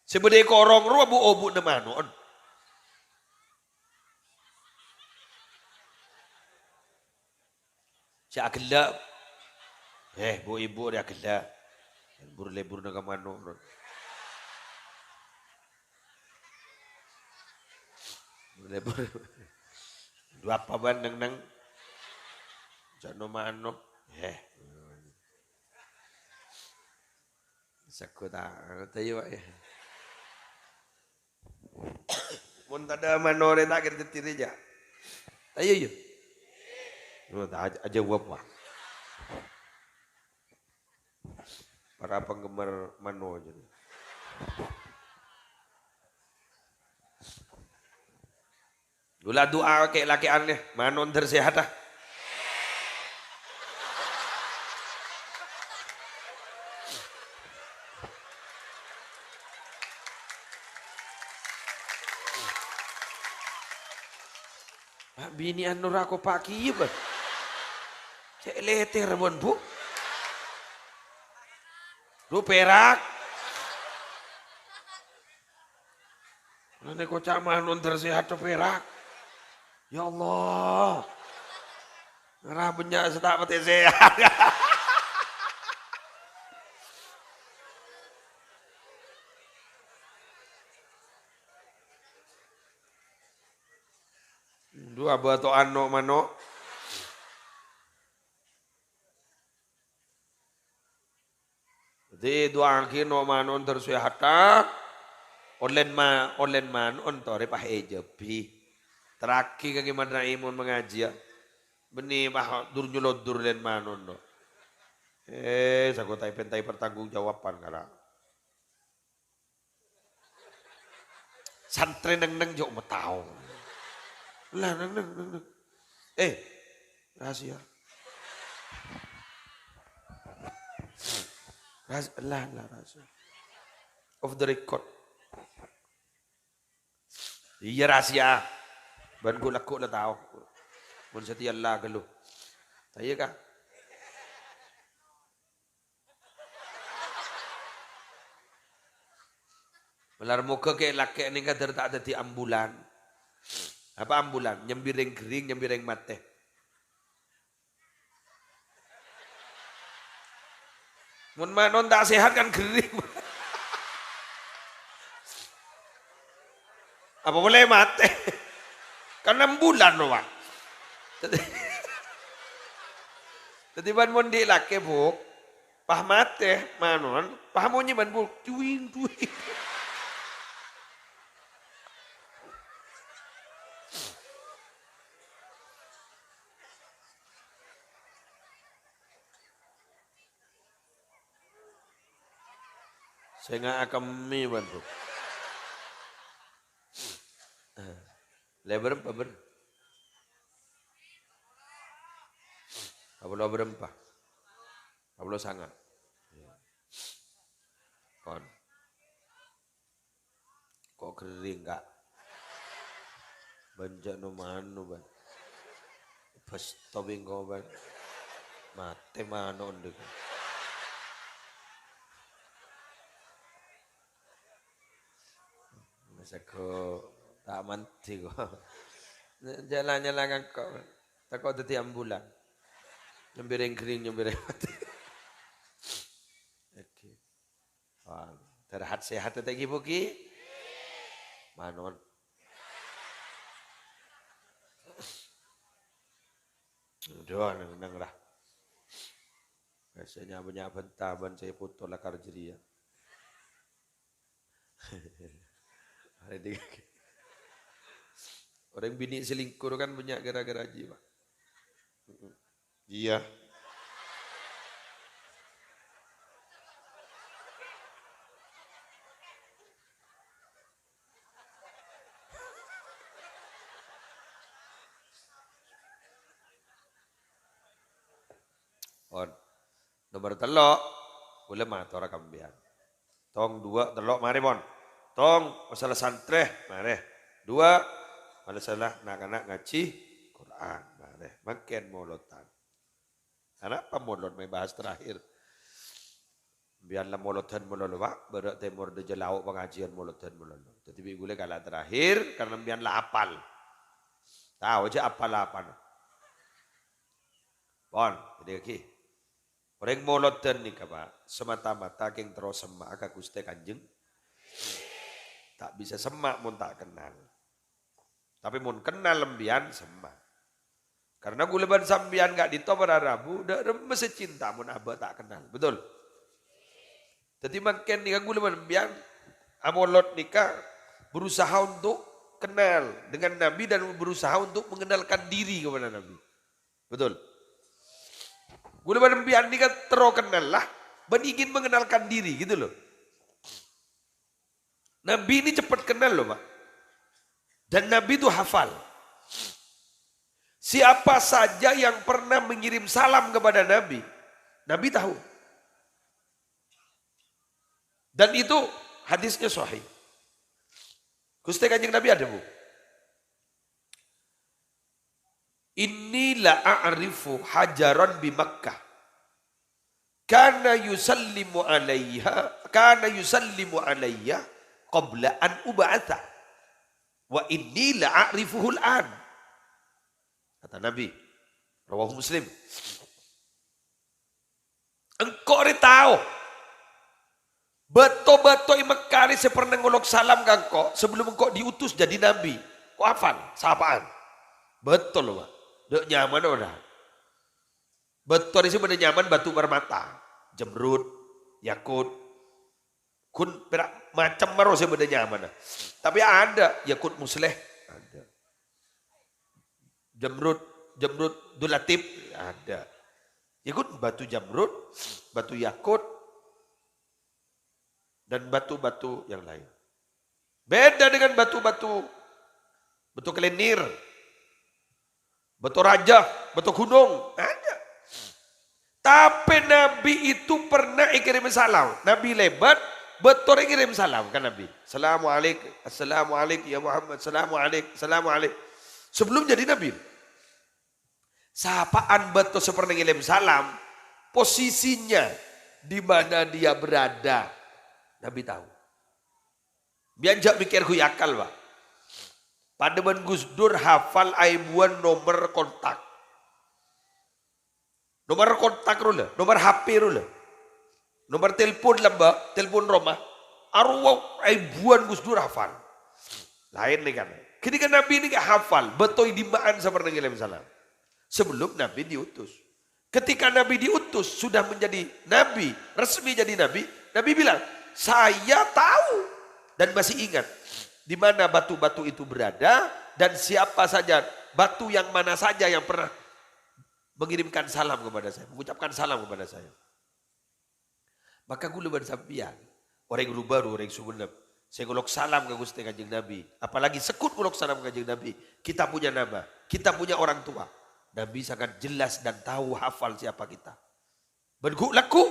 S1: sebede korong ruah bu obun na manon si agelak bu ibu dia agelak lebur na kamano lebur dua apa ban nang jano mano sakuta tayo ya mun tada manore tak kira tiri aja tayo yun aja wap para penggemar mano jadi Gula doa kayak laki aneh manon tersehat ah bini anu rako paki ba cek leter bon bu lu perak nane kocak manon tersehat tuh perak ya Allah ngerah banyak setak mati sehat dua batu ano mano jadi dua angkin no manon tersehat online manon tore pah ejepi terakhir kaki madra imun mengaji ya benih mah dur nyulot dur len manon do saku pentai pertanggung jawaban karena santri neng jauh metau lah neng rahasia rahasia of the record iya rahasia ban gue laku lah tahu mun setia lah gelu tahu kah melar muka kayak laki ini kan tak ada di ambulan apa ambulan nyembireng kering nyembireng mate mun manon tak sehat kan kering apa boleh mate kan 6 bulan loh pak jadi ban mondi laki bu pah mate manon pah monyi ban bu cuing saya nggak akan mie bantu lebar apa ber apa berempah apa sangat kon kok kering kak banjak no manu ban pas tobing kau ban mate manon deh Seko tak manti kok. Jalan-jalan kok. Tak kau tadi ambulan. Nyembireng kering, nyembireng mati. Oke. Terhat sehat tadi buki. Manon. Udah, nang lah. Biasanya banyak bentaban saya foto lah karjeria. Orang bini selingkuh kan banyak gara-gara jiwa. Iya. On. Nomor telok, boleh mah tora kambian. Tong dua telok mari mon. Tong masalah santreh mari. Dua masalah anak-anak ngaji Quran mari. Makin molotan. Kenapa molot may bahas terakhir? Biarlah molotan mololo pak. Berat temur de jelau pengajian molotan mololo. Tetapi gue kalah terakhir karena biarlah apal. Tahu aja apal-apal. Pon, jadi okay. Orang molotan ni kapa semata-mata keng terus semak ka Gusti Kanjeng. Tak bisa semak mun tak kenal. Tapi mun kenal lembian semak. Karena guleban sambian gak ditobar Rabu, dak remes cinta mun abah tak kenal. Betul? Jadi makin nikah guleban lembian amolot nikah berusaha untuk kenal dengan Nabi dan berusaha untuk mengenalkan diri kepada Nabi. Betul? Guleban lembian nikah kenal lah, ben ingin mengenalkan diri gitu loh. Nabi ini cepat kenal loh Pak. Dan Nabi itu hafal. Siapa saja yang pernah mengirim salam kepada Nabi, Nabi tahu. Dan itu hadisnya sahih. Gusti Kanjeng Nabi ada bu. Inilah a'rifu hajaran bi Makkah. Kana yusallimu alayya qabla an ub'atha. Wa inni la a'rifuhu al-an. Kata Nabi, rawahu Muslim. Engkau tahu beto-beto Mekah saya pernah ngolok salam ke engkau sebelum engkau diutus jadi Nabi. Kau hafal? Sapaan? Betul loh Pak. Dek nyaman udah. Betul ini benar nyaman batu permata. Jemrut, yakut. Kun perak macam baru saya benar nyaman. Tapi ada yakut musleh. Ada. Jamrud Dulatib ada. Yakut batu jamrud, batu yakut, dan batu-batu yang lain. Beda dengan batu kelenir, batu raja, batu gunung, ada. Tapi Nabi itu pernah kirim salam. Nabi lebat, betul kirim salam kan Nabi. Assalamualaikum ya Muhammad, assalamualaikum. Sebelum jadi Nabi. Sapaan betul seperti ngirim salam, posisinya di mana dia berada, Nabi tahu. Bianjak mikir huyakal Pak. Pada Gus Dur hafal aibuan nomor kontak. Nomor kontak rula, nomor HP rula. Nomor telepon lamba, telepon rumah. Arwah aibuan Gus Dur hafal. Lain nih kan. Ketika Nabi ini gak hafal, betul dimaan seperti ngirim salam. Sebelum Nabi diutus. Ketika Nabi diutus, sudah menjadi Nabi, resmi jadi Nabi, Nabi bilang, saya tahu dan masih ingat di mana batu-batu itu berada dan siapa saja, batu yang mana saja yang pernah mengirimkan salam kepada saya, mengucapkan salam kepada saya. Maka gue lebar sampian, orang yang baru, orang yang subuh. Saya ngulok salam ke Gusti Kanjeng Nabi. Apalagi sekut ngulok salam ke Kanjeng Nabi. Kita punya nama, kita punya orang tua. Nabi sangat jelas dan tahu hafal siapa kita. Berguk laku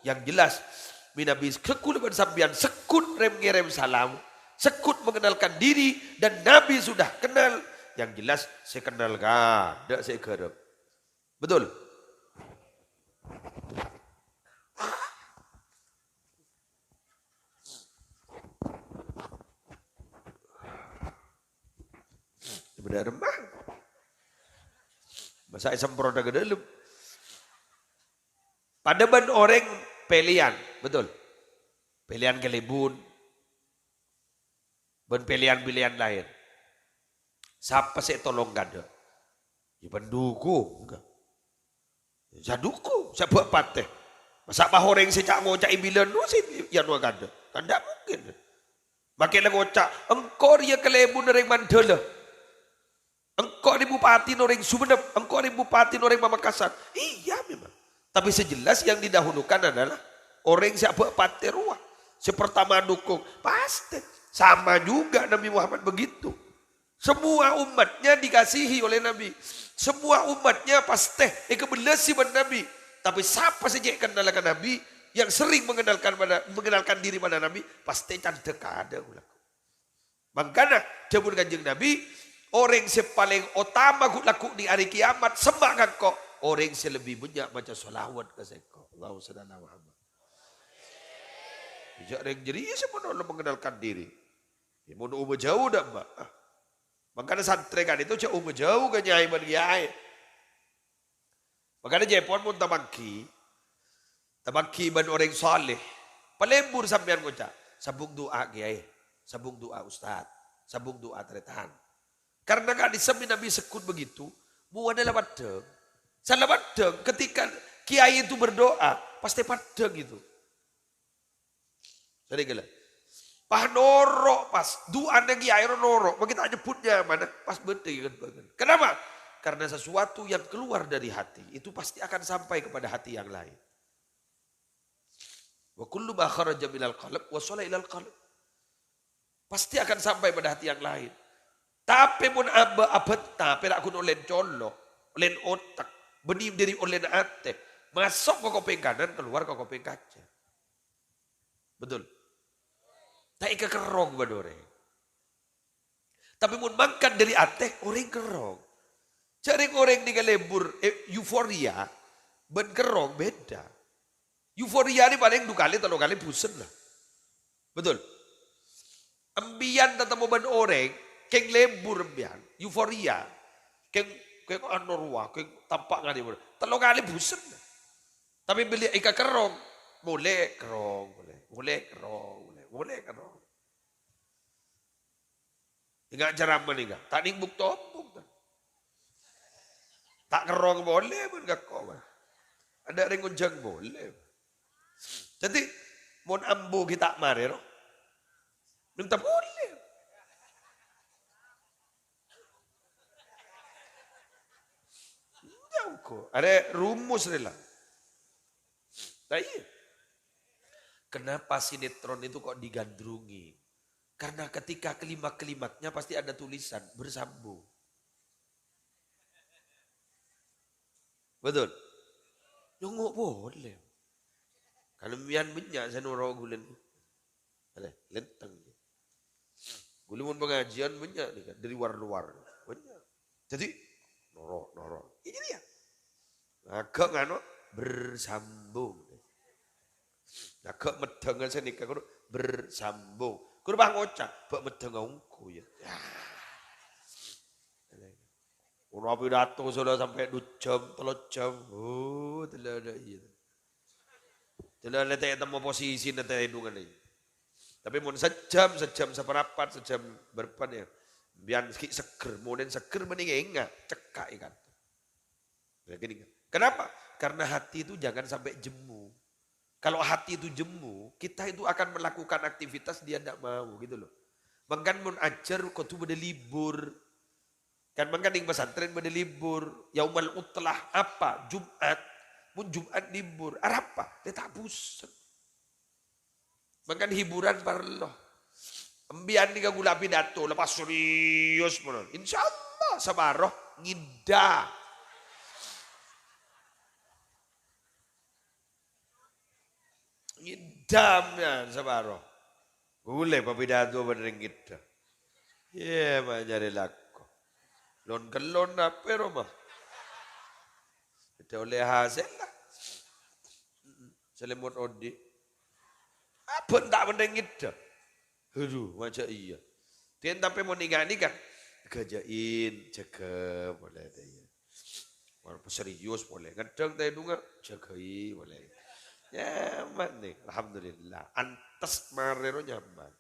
S1: yang jelas. Nabi sekut lebar sampian, sekut rem salam. Sekut mengenalkan diri dan Nabi sudah kenal. Yang jelas saya kenalkan, tidak saya kerap. Betul? Sebenarnya mah. Masa semprot ke dalam. Pada ban orang pilihan, betul. Pilihan kelibun. Ben pilihan-pilihan lain. Siapa sih tolong gada? Ya pendukung. Jaduku, siapa pateh. Masa bah orang secak ngocak imbilan nu sih yang nu gada. Kan tidak mungkin. Makin ngocak, engkau dia kelibun orang Mandala. Engkau di bupati orang Sumeneb, engkau di bupati orang Pamekasan. Iya memang. Tapi sejelas yang didahulukan adalah orang siapa patih ruah. Sepertama dukung, pasti. Sama juga Nabi Muhammad begitu. Semua umatnya dikasihi oleh Nabi. Semua umatnya pasti kebelasi pada Nabi. Tapi siapa saja yang kenalkan Nabi, yang sering mengenalkan diri pada Nabi, pasti cantik ada ulah. Makanya jabun kanjeng Nabi, orang yang paling utama laku di hari kiamat, semangat kok. Orang yang lebih banyak baca sholawat ke seko. Allahu sallallahu Muhammad. Jadi sebenarnya mengenalkan diri. Ya, mau jauh dah mbak. Makanya santri kan itu jauh jauh ke nyai bergiai. Makanya Jepun pun tabaki ban orang saleh. Pelembur sampean ngocak. Sabung doa kiai, sabung doa ustad, sabung doa tretan. Karena kan disebut Nabi sekut begitu, mu adalah padang. Salah padang ketika kiai itu berdoa, pasti padang itu. Jadi gila. Pas norok pas doa kiai norok, begitu nyebutnya mana pas betul kan. Kenapa? Karena sesuatu yang keluar dari hati itu pasti akan sampai kepada hati yang lain. Wa kullu ma kharaja minal qalb wa shala ilal qalb. Pasti akan sampai pada hati yang lain. Tapi mun abad tapi aku olen colok, olen otak, benih dari olen ate, masuk ke kuping kanan, keluar ke kuping kaca. Betul. Tak ika kerong badore. Tapi mun makan dari ate, orang kerong. Cari orang di lembur euforia, ben kerong beda. Euforia ini paling 2 kali, 3 kali bosen lah. Betul. Ambian tetap ban orang, keng lembur ambian, euforia, keng anorwa, keng tampak ngadi boleh. 3 kali bosen. Tapi beli ika kerong, boleh kerong, boleh kerong, boleh kerong. Enggak jaraman enggak, tak ningbuk tombong. Tak kerong boleh pun enggak kok. Ada yang ngunjang boleh. Jadi mon ambu kita mari no. Minta boleh. Jauh kok. Ada rumus lah. Nah iya. Kenapa sinetron itu kok digandrungi? Karena ketika kelimat-kelimatnya pasti ada tulisan bersambung. Betul? Nyongok boleh. Kalau mian banyak saya noro gulen. Ada lenteng. Gulen pengajian banyak nih kan dari luar-luar. Banyak. Jadi noro. Ini dia. Agak ngano bersambung. Agak medangan saya nikah kudu bersambung. Kudu bang ngocak, bak medang ungku ya. Ono pidato sudah sampai 2 jam, 3 jam. Oh, tidak ada iya. Tidak ada temu posisi nanti hidungan ini. Tapi mau sejam seperapat, sejam berpan ya. Biar seger, kemudian seger mending enggak, cekak ikan. Kenapa? Karena hati itu jangan sampai jemu. Kalau hati itu jemu, kita itu akan melakukan aktivitas dia tidak mau gitu loh. Mangkan mun ajar kau tuh pada libur. Kan mangkan yang pesantren pada libur. Yaumal utlah apa? Jumat. Mun Jumat libur. Apa? Dia tak bosan. Mangkan hiburan parloh. Ambian ni kagula pidato. Lepas serius pun. InsyaAllah sabaroh ngidah. Ngidamnya sabaroh. Boleh pidato benerin kita. Ya macam laku. Lon kelon apa rumah? Kita oleh hasil lah. Selimut odi. Apa tak benerin kita? Aduh macam iya. Tian tapi mau nikah kan. Kerjain, jaga boleh deh ya. Walaupun serius boleh. Kadang teh dunga jagai boleh. Nyaman nih, alhamdulillah. Antes marero nyaman.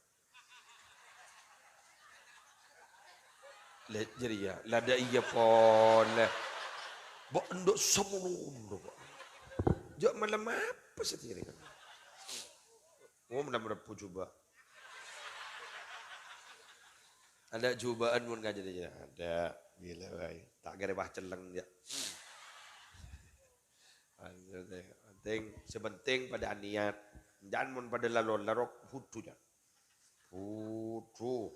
S1: Jadi ya, lada iya boleh. Bok endok semuanya. Jok malam apa sendiri kan? Oh benar-benar coba. Ada cobaan pun gak jadinya. Ada. Gila baik. Tak kira bah celeng ya. Penting, sepenting pada niat. Jangan mun pada larok hutu ya. Hutu.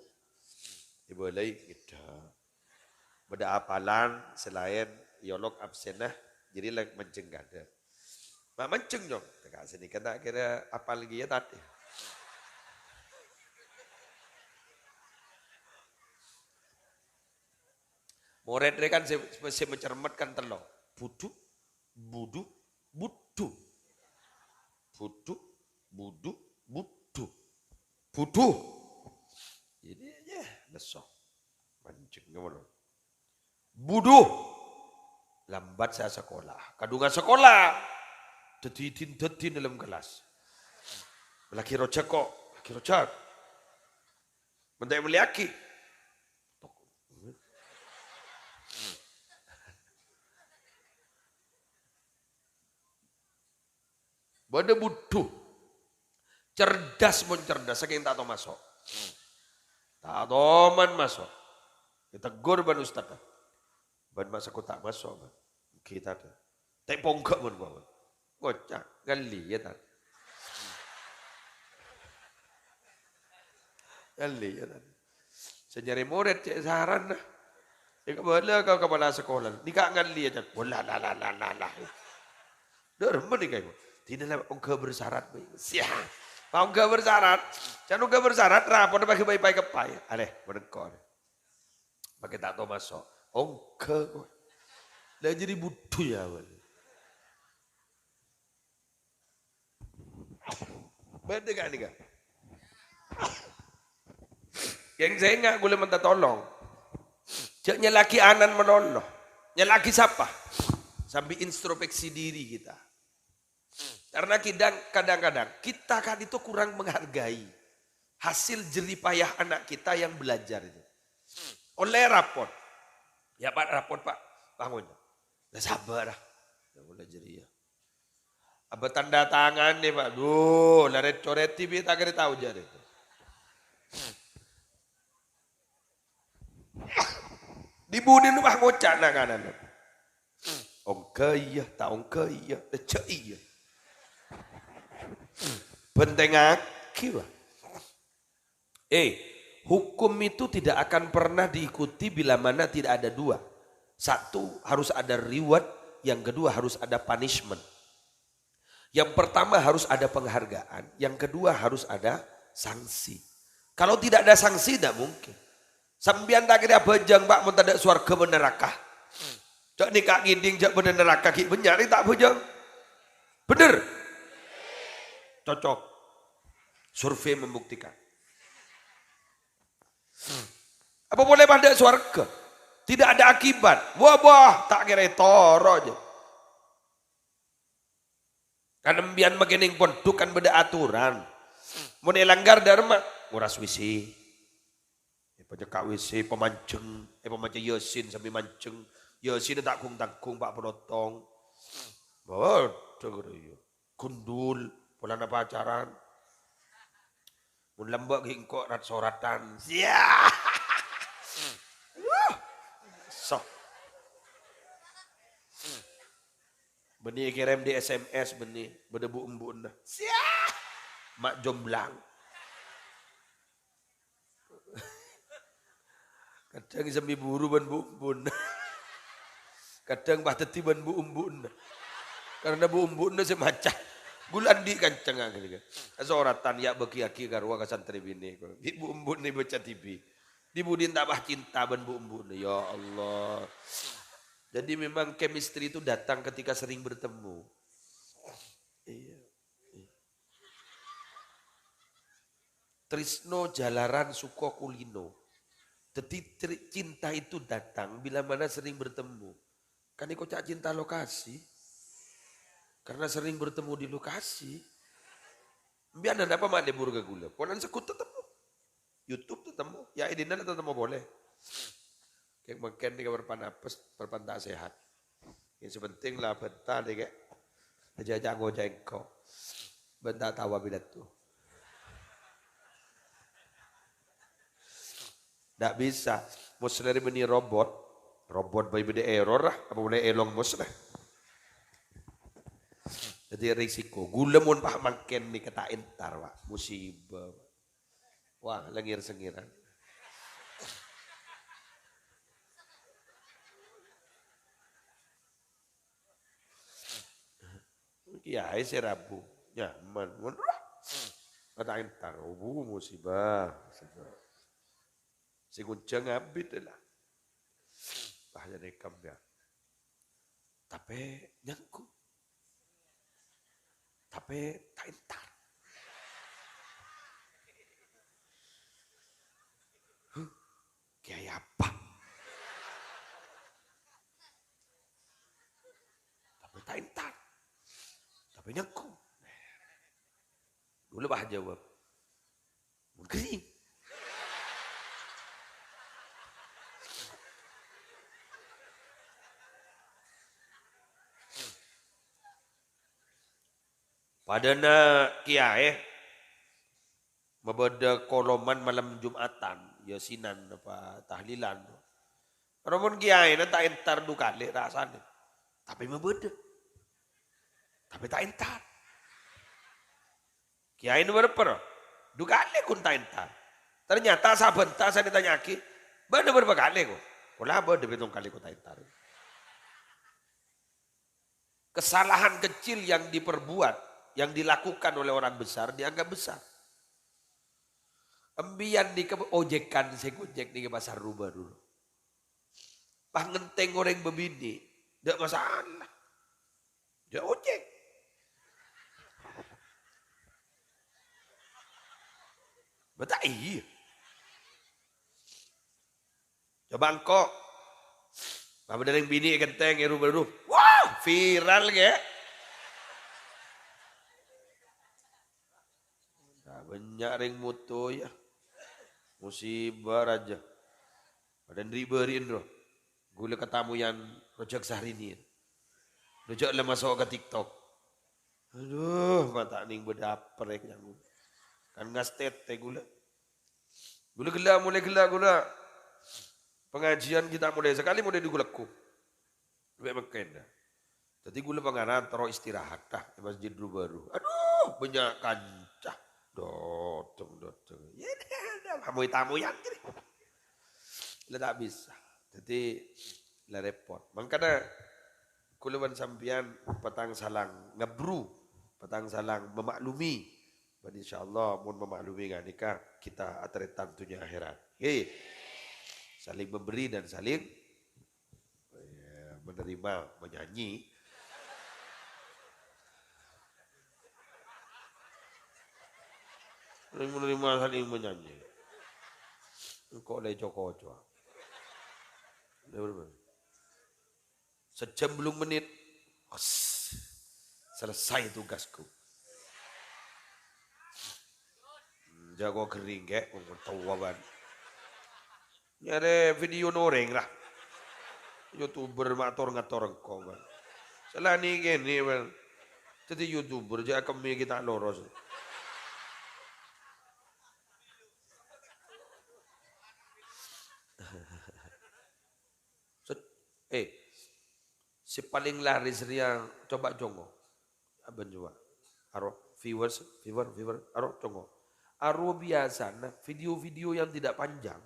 S1: Diboleh kita. Pada apalan selain yolok absen lah. Jadi lagi menceng gak ada. Mak menceng dong. Tak sini kata kira apa lagi ya tadi. Moret kan saya mencermatkan telur. Budu, budu, budu. Budu, budu, budu. Budu. Jadi ya besok. Mancing gimana? Budu. Lambat saya sekolah. Kadungan sekolah. Detin dalam kelas. Laki rojak kok. Laki rojak. Mentai meliaki. Bada butuh. Cerdas pun cerdas. Saking tak tahu masuk. Tak tahu man masuk. Kita gur ban ustaz. Ban masa aku tak masuk. Kita ada. Tak ponggak pun bawa. Kocak. Gali ya tak. Gali ya tak. Saya nyari murid cek saran dah. Ika bala kau kepala sekolah. Nikah gali aja. Bola lah. Derma nih kayak. Tidak lah ongkau bersyarat. Siap. Ongkau bersyarat. Jangan ongkau bersyarat. Rapor pakai bayi-bayi kepai. Aleh, berdekor. Pakai tak tahu masuk. Ongkau. Lah jadi butuh ya. Beda kan nih kan? Yang saya nggak boleh minta tolong. Jangan laki anan menolong. Nyelaki siapa? Sambil introspeksi diri kita. Karena kadang-kadang kita kan itu kurang menghargai hasil jerih payah anak kita yang belajar itu. Oleh raport. Ya Pak, raport Pak. Bangun. Udah sabar lah. Ya boleh jadi ya. Apa tanda tangan nih Pak? Duh, laret coret TV tak kira tahu jadi. Dibunin lu bah ngocak nak kanan. Ongke iya, tak ongke iya, cek iya. Penting akibat. Hukum itu tidak akan pernah diikuti bila mana tidak ada dua. Satu, harus ada reward. Yang kedua, harus ada punishment. Yang pertama harus ada penghargaan. Yang kedua harus ada sanksi. Kalau tidak ada sanksi, tidak mungkin. Sambian tak kira bejang pak, mun tak ada suarga neraka. Cak nikah nginding, cak bener neraka, ki benyari tak bejang. Bener. Cocok. Survei membuktikan. Apa boleh pada suarga? Tidak ada akibat. Wah, tak kira toro aja. Karena biar makin pun kan beda aturan. Mau langgar dharma, nguras wisi. Pajak WC, pemancing Yasin sambil mancing. Yasin tak kung pak penotong. Waduh, gundul, pola pacaran. Mun lembak hingkok rat soratan. Sia. So. Benih kirim di SMS benih, berdebu embun dah. Sia. Mak jomblang. Kadang sambil buru ban bu umbun. Kadang bah teti ban bu umbun. Karena bu umbun semacam bulan di kancang gitu. Soratan ya bagi aki karwa ka santri bini. Di bu umbun ni baca TV. Di budin tak bah cinta ban bu umbun. Ya Allah. Jadi memang chemistry itu datang ketika sering bertemu. Iya. Trisno Jalaran Suko Kulino. Tetapi cinta itu datang bila mana sering bertemu. Kan ini kocak cinta lokasi. Karena sering bertemu di lokasi. Biar anda apa mak lebur ke gula. Konan sekut tetemu. YouTube tetemu. Ya idina tetemu boleh. Kayak makan di kamar panapes, perpantah sehat. Yang sepenting lah betah deh kayak. Aja jango jengko. Betah tawa bidat tuh. Nggak bisa. Muslim ini robot. Robot bayi beda error lah. Apa boleh elong muslim. Jadi risiko. Gula mun pak makan nih kata entar pak. Musibah. Wah lengir sengiran. Kiai serabu. Nyaman. Kata entar. Oh musibah. Si kuncang abit lah. Bahaya nekam ya. Tapi nyangkut. Tapi tak entar. Kiai apa? Tapi tak entar. Tapi nyangkut. Dulu bah jawab. Mungkin. Padana kiai mabada koloman malam Jumatan, yasinan apa tahlilan. Ramon kiai na tak entar du kali rasane. Tapi mabada. Tapi tak entar. Kiai nu berper. Du kali kun tak entar. Ternyata saben ta saya ditanyaki, "Bada berapa kali kok?" Kula bada betong kali kok tak entar. Kesalahan kecil yang diperbuat yang dilakukan oleh orang besar dianggap besar. Embian di ojekan saya gojek di pasar rubah dulu. Pah ngenteng goreng bebini, tidak masalah. Dia ojek. Betul iya. Coba engkau. Apa dari bini genteng ya rubah. Wah viral ya. Banyak ring moto ya. Musibah raja. Pada riberin roh. Gula ketamu yang rojak sehari ini. Rojak lah masuk ke TikTok. Aduh, mata ning bedaper yang kan ngastet teh gula. Gula gila mulai gila gula. Pengajian kita mulai sekali mulai digulaku. Lebih makin dah. Jadi gula pengaran taruh istirahat dah di masjid baru. Aduh, banyak kancah. Dotong. Ya dah, tamu yang jadi. Tidak bisa. Jadi lah repot. Makanya kulawan sampian petang salang ngebru, petang salang memaklumi. Dan insyaallah mun memaklumi nikah kita atretan tentunya akhirat. Oke. Saling memberi dan saling menerima, menyanyi. Saling menerima, saling menyanyi. Kok oleh Joko. Sejam belum menit. Selesai tugasku. Jago kering kek, tawaban. Nyari video noreng lah. YouTuber ngator engkau kan. Salah ni gini kan. Jadi YouTuber jadi kami kita loros. Si paling laris yang coba jongo. Aben juga. Aro viewer, aro jongo. Aro biasa nah video-video yang tidak panjang.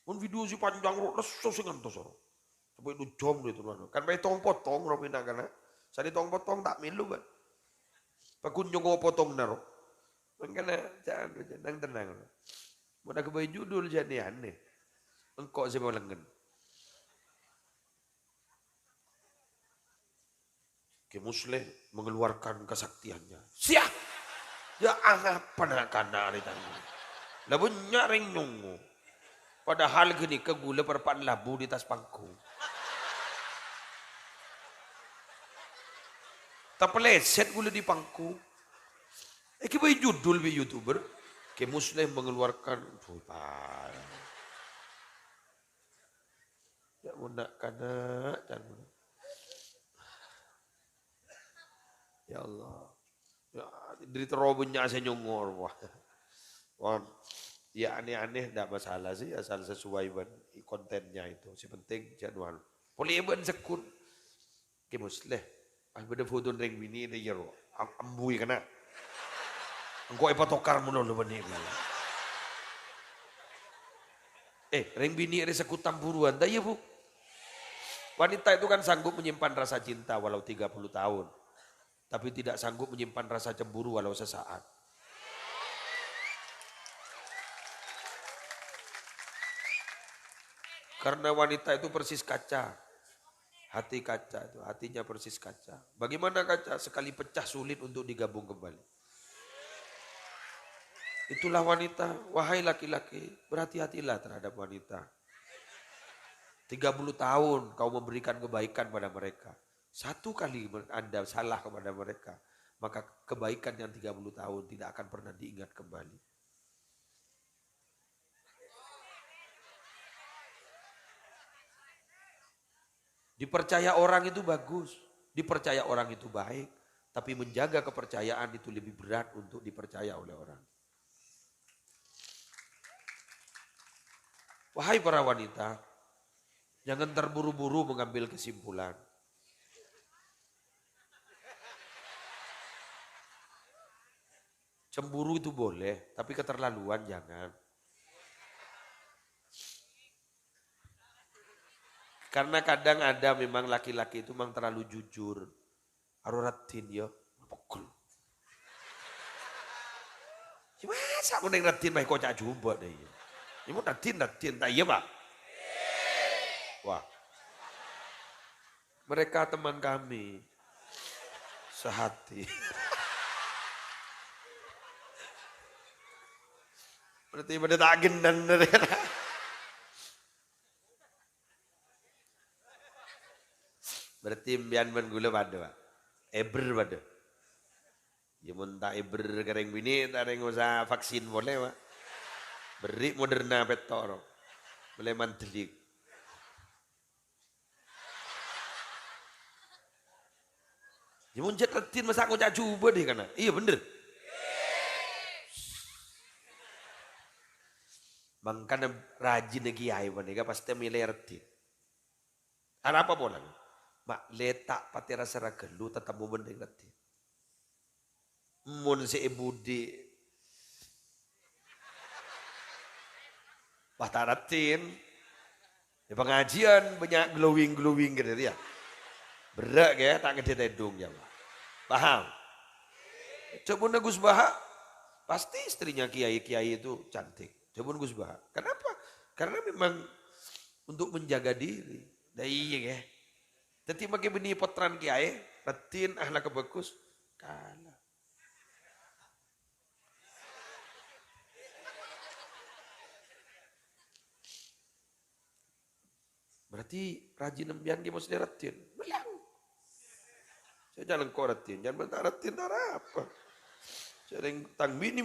S1: Mun video si panjang ro leso sing entos ro. Sampai lu jom gitu kan. Kan tong potong ro pindah kana. Sari tong potong tak milu kan. Pakun jongo potong naro. Makanya jangan tenang. Mudah kebayi judul jadi aneh. Engkau sih mau lengan. Ke Muslim mengeluarkan kesaktiannya. Siap. Ya apa nak kana hari tadi. Lah banyak ring nunggu. Padahal gini ke gula perpaan labu di tas pangku. Tapeleset gula di pangku. Kita judul bi YouTuber. Ke Muslim mengeluarkan. Ya munak kana. Ya Allah. Ya, dari terobanya saya nyongor. Wah. Ya aneh-aneh tidak masalah sih. Asal sesuai kontennya itu. Si penting jadwal. Poliban sekun. Ke Muslim. Beda foto ring bini ini jero. Ambui kena. Engkau apa tokar mulu lu bani. Ring bini ada sekutam buruan. Dah ya bu. Wanita itu kan sanggup menyimpan rasa cinta walau 30 tahun. Tapi tidak sanggup menyimpan rasa cemburu walau sesaat. Karena wanita itu persis kaca. Hati kaca itu, hatinya persis kaca. Bagaimana kaca? Sekali pecah sulit untuk digabung kembali. Itulah wanita, wahai laki-laki, berhati-hatilah terhadap wanita. 30 tahun kau memberikan kebaikan pada mereka. Satu kali Anda salah kepada mereka, maka kebaikan yang 30 tahun tidak akan pernah diingat kembali. Dipercaya orang itu bagus, dipercaya orang itu baik, tapi menjaga kepercayaan itu lebih berat untuk dipercaya oleh orang. Wahai para wanita, jangan terburu-buru mengambil kesimpulan. Cemburu itu boleh, tapi keterlaluan jangan. Karena kadang ada memang laki-laki itu memang terlalu jujur. Aruratin ya, pukul. Masa aku neng ratin baik kocak jumbo deh. Ibu ratin tak iya pak? Wah. Mereka teman kami. Sehati. Berarti pada tak gendan. Berarti bian ben gula pada pak. Eber pada. Ya muntah eber kering bini, tak ada yang usah vaksin boleh pak. Beri Moderna petor. Boleh mantelik. Ya muncet retin masa aku cak coba deh kana. Iya bener. Makanya rajin lagi kiai mereka pasti milih retin. Ada apa pola? Mak letak pati rasa ragelu tetap mau mending retin. Mun si ibu di wah tak retin. Di pengajian banyak glowing gitu ya. Berak ya tak gede tedung ya. Paham? Coba Gus Baha pasti istrinya kiai-kiai itu cantik. Coba Gus Baha. Kenapa? Karena memang untuk menjaga diri. Dah iya ya. Tapi makin benih potran kiai, retin ahlak bagus, kalah. Berarti rajin nembian dia mesti retin. Belang. Saya jalan kau retin, jangan bentar retin tak apa. Sering tang bini.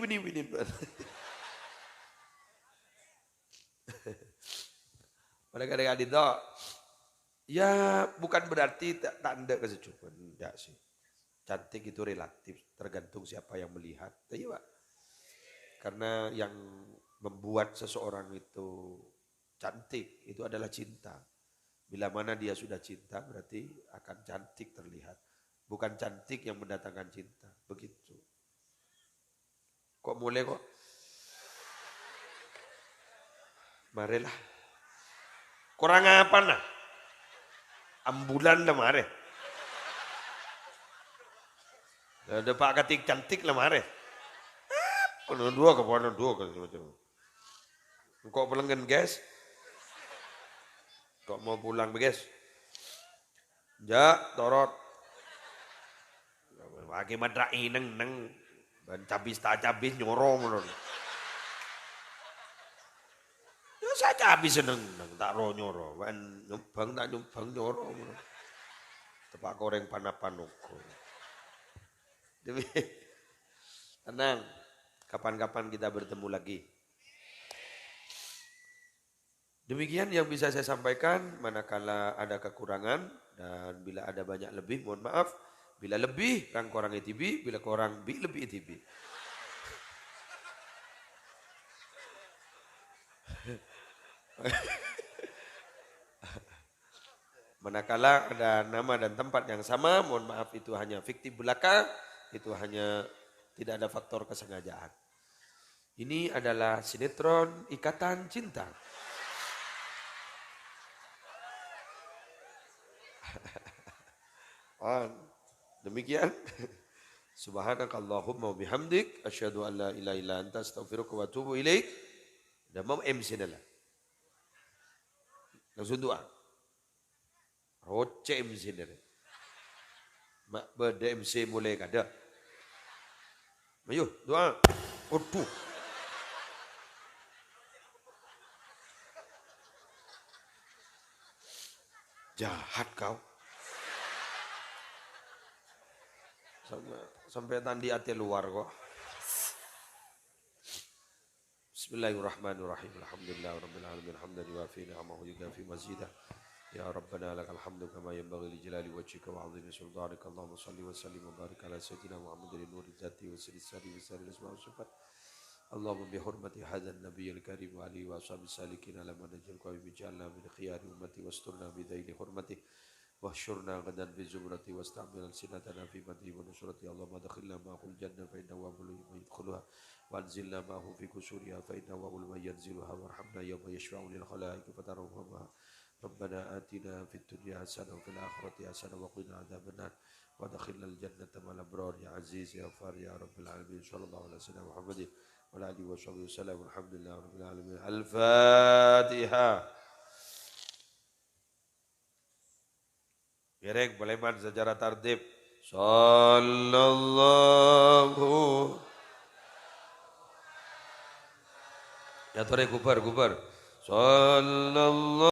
S1: Pada kadang-kadang itu, ya bukan berarti tak ada kesecupan, enggak sih. Cantik itu relatif, tergantung siapa yang melihat. Tapi Pak, karena yang membuat seseorang itu cantik itu adalah cinta. Bila mana dia sudah cinta berarti akan cantik terlihat. Bukan cantik yang mendatangkan cinta. Begitu. Kok mulai kok? Marilah. Kurang apa nah? Ambulan lah mare. Ada pak katik cantik lah mare. Penuh dua ke macam. Kok pelenggan guys? Kok mau pulang guys? Ja, torot. Pakai madrai neng ban cabis tak cabis nyorong. Saya habis seneng tak ro nyoro, wan nyumbang tak nyumbang nyoro. Tepak goreng panapanuko. Demi tenang, kapan-kapan kita bertemu lagi. Demikian yang bisa saya sampaikan, manakala ada kekurangan dan bila ada banyak lebih, mohon maaf. Bila lebih, rang korang itibi, bila korang bi lebih itibi. Manakala ada nama dan tempat yang sama, mohon maaf itu hanya fiktif belaka, itu hanya tidak ada faktor kesengajaan. Ini adalah sinetron Ikatan Cinta. Demikian. Subhanakallahumma wa bihamdik asyhadu an la ilaha illa anta astaghfiruka wa atubu ilaik. Dan mau MC adalah. Langsung doa. Roce MC adalah. Mak berde MC mulai kada. Ayo doa. Aduh. Jahat kau. Sampai tadi hati luar kok. Bismillahirrahmanirrahim. Alhamdulillah rabbil alamin. Hamdan yuafi ni'amahu yukafi mazidah. Ya Rabbana lakal hamdu kama yanbaghi li jalali wajhika wa 'azimi sultanika. Allahumma shalli wa sallim wa barik ala sayyidina Muhammadin nuril zati wa sirri asma wa sifat. Allahumma bi hurmati hadzal nabiyil karim wa alihi wa sahbihi salikin ala manhajil qawim ij'alna min khiyari ummati wasturna bi dhaili hurmati wahsyurna ghadan bi zumrati wastamil sinatana fi madhi wa nusrati. Allahumma adkhilna ma'hul jannah fa inna wa yadkhuluha wa anzilna ma'hum fi kusuriha fa inna wa yanziluha warhamna yawma yashfa'u lil khalaiqi fatarhamha. ربنا آتنا في الدنيا حسنة وفي الآخرة حسنة وقنا عذاب النار وادخلنا الجنة مع الأبرار يا عزيز يا غفار يا رب العالمين صلى الله على سيدنا محمد وعلى آله وصحبه وسلم والحمد لله رب العالمين. الفاتحة. Gerek boleh man secara tertib. Sallallahu. Ya tore gubar. Sallallahu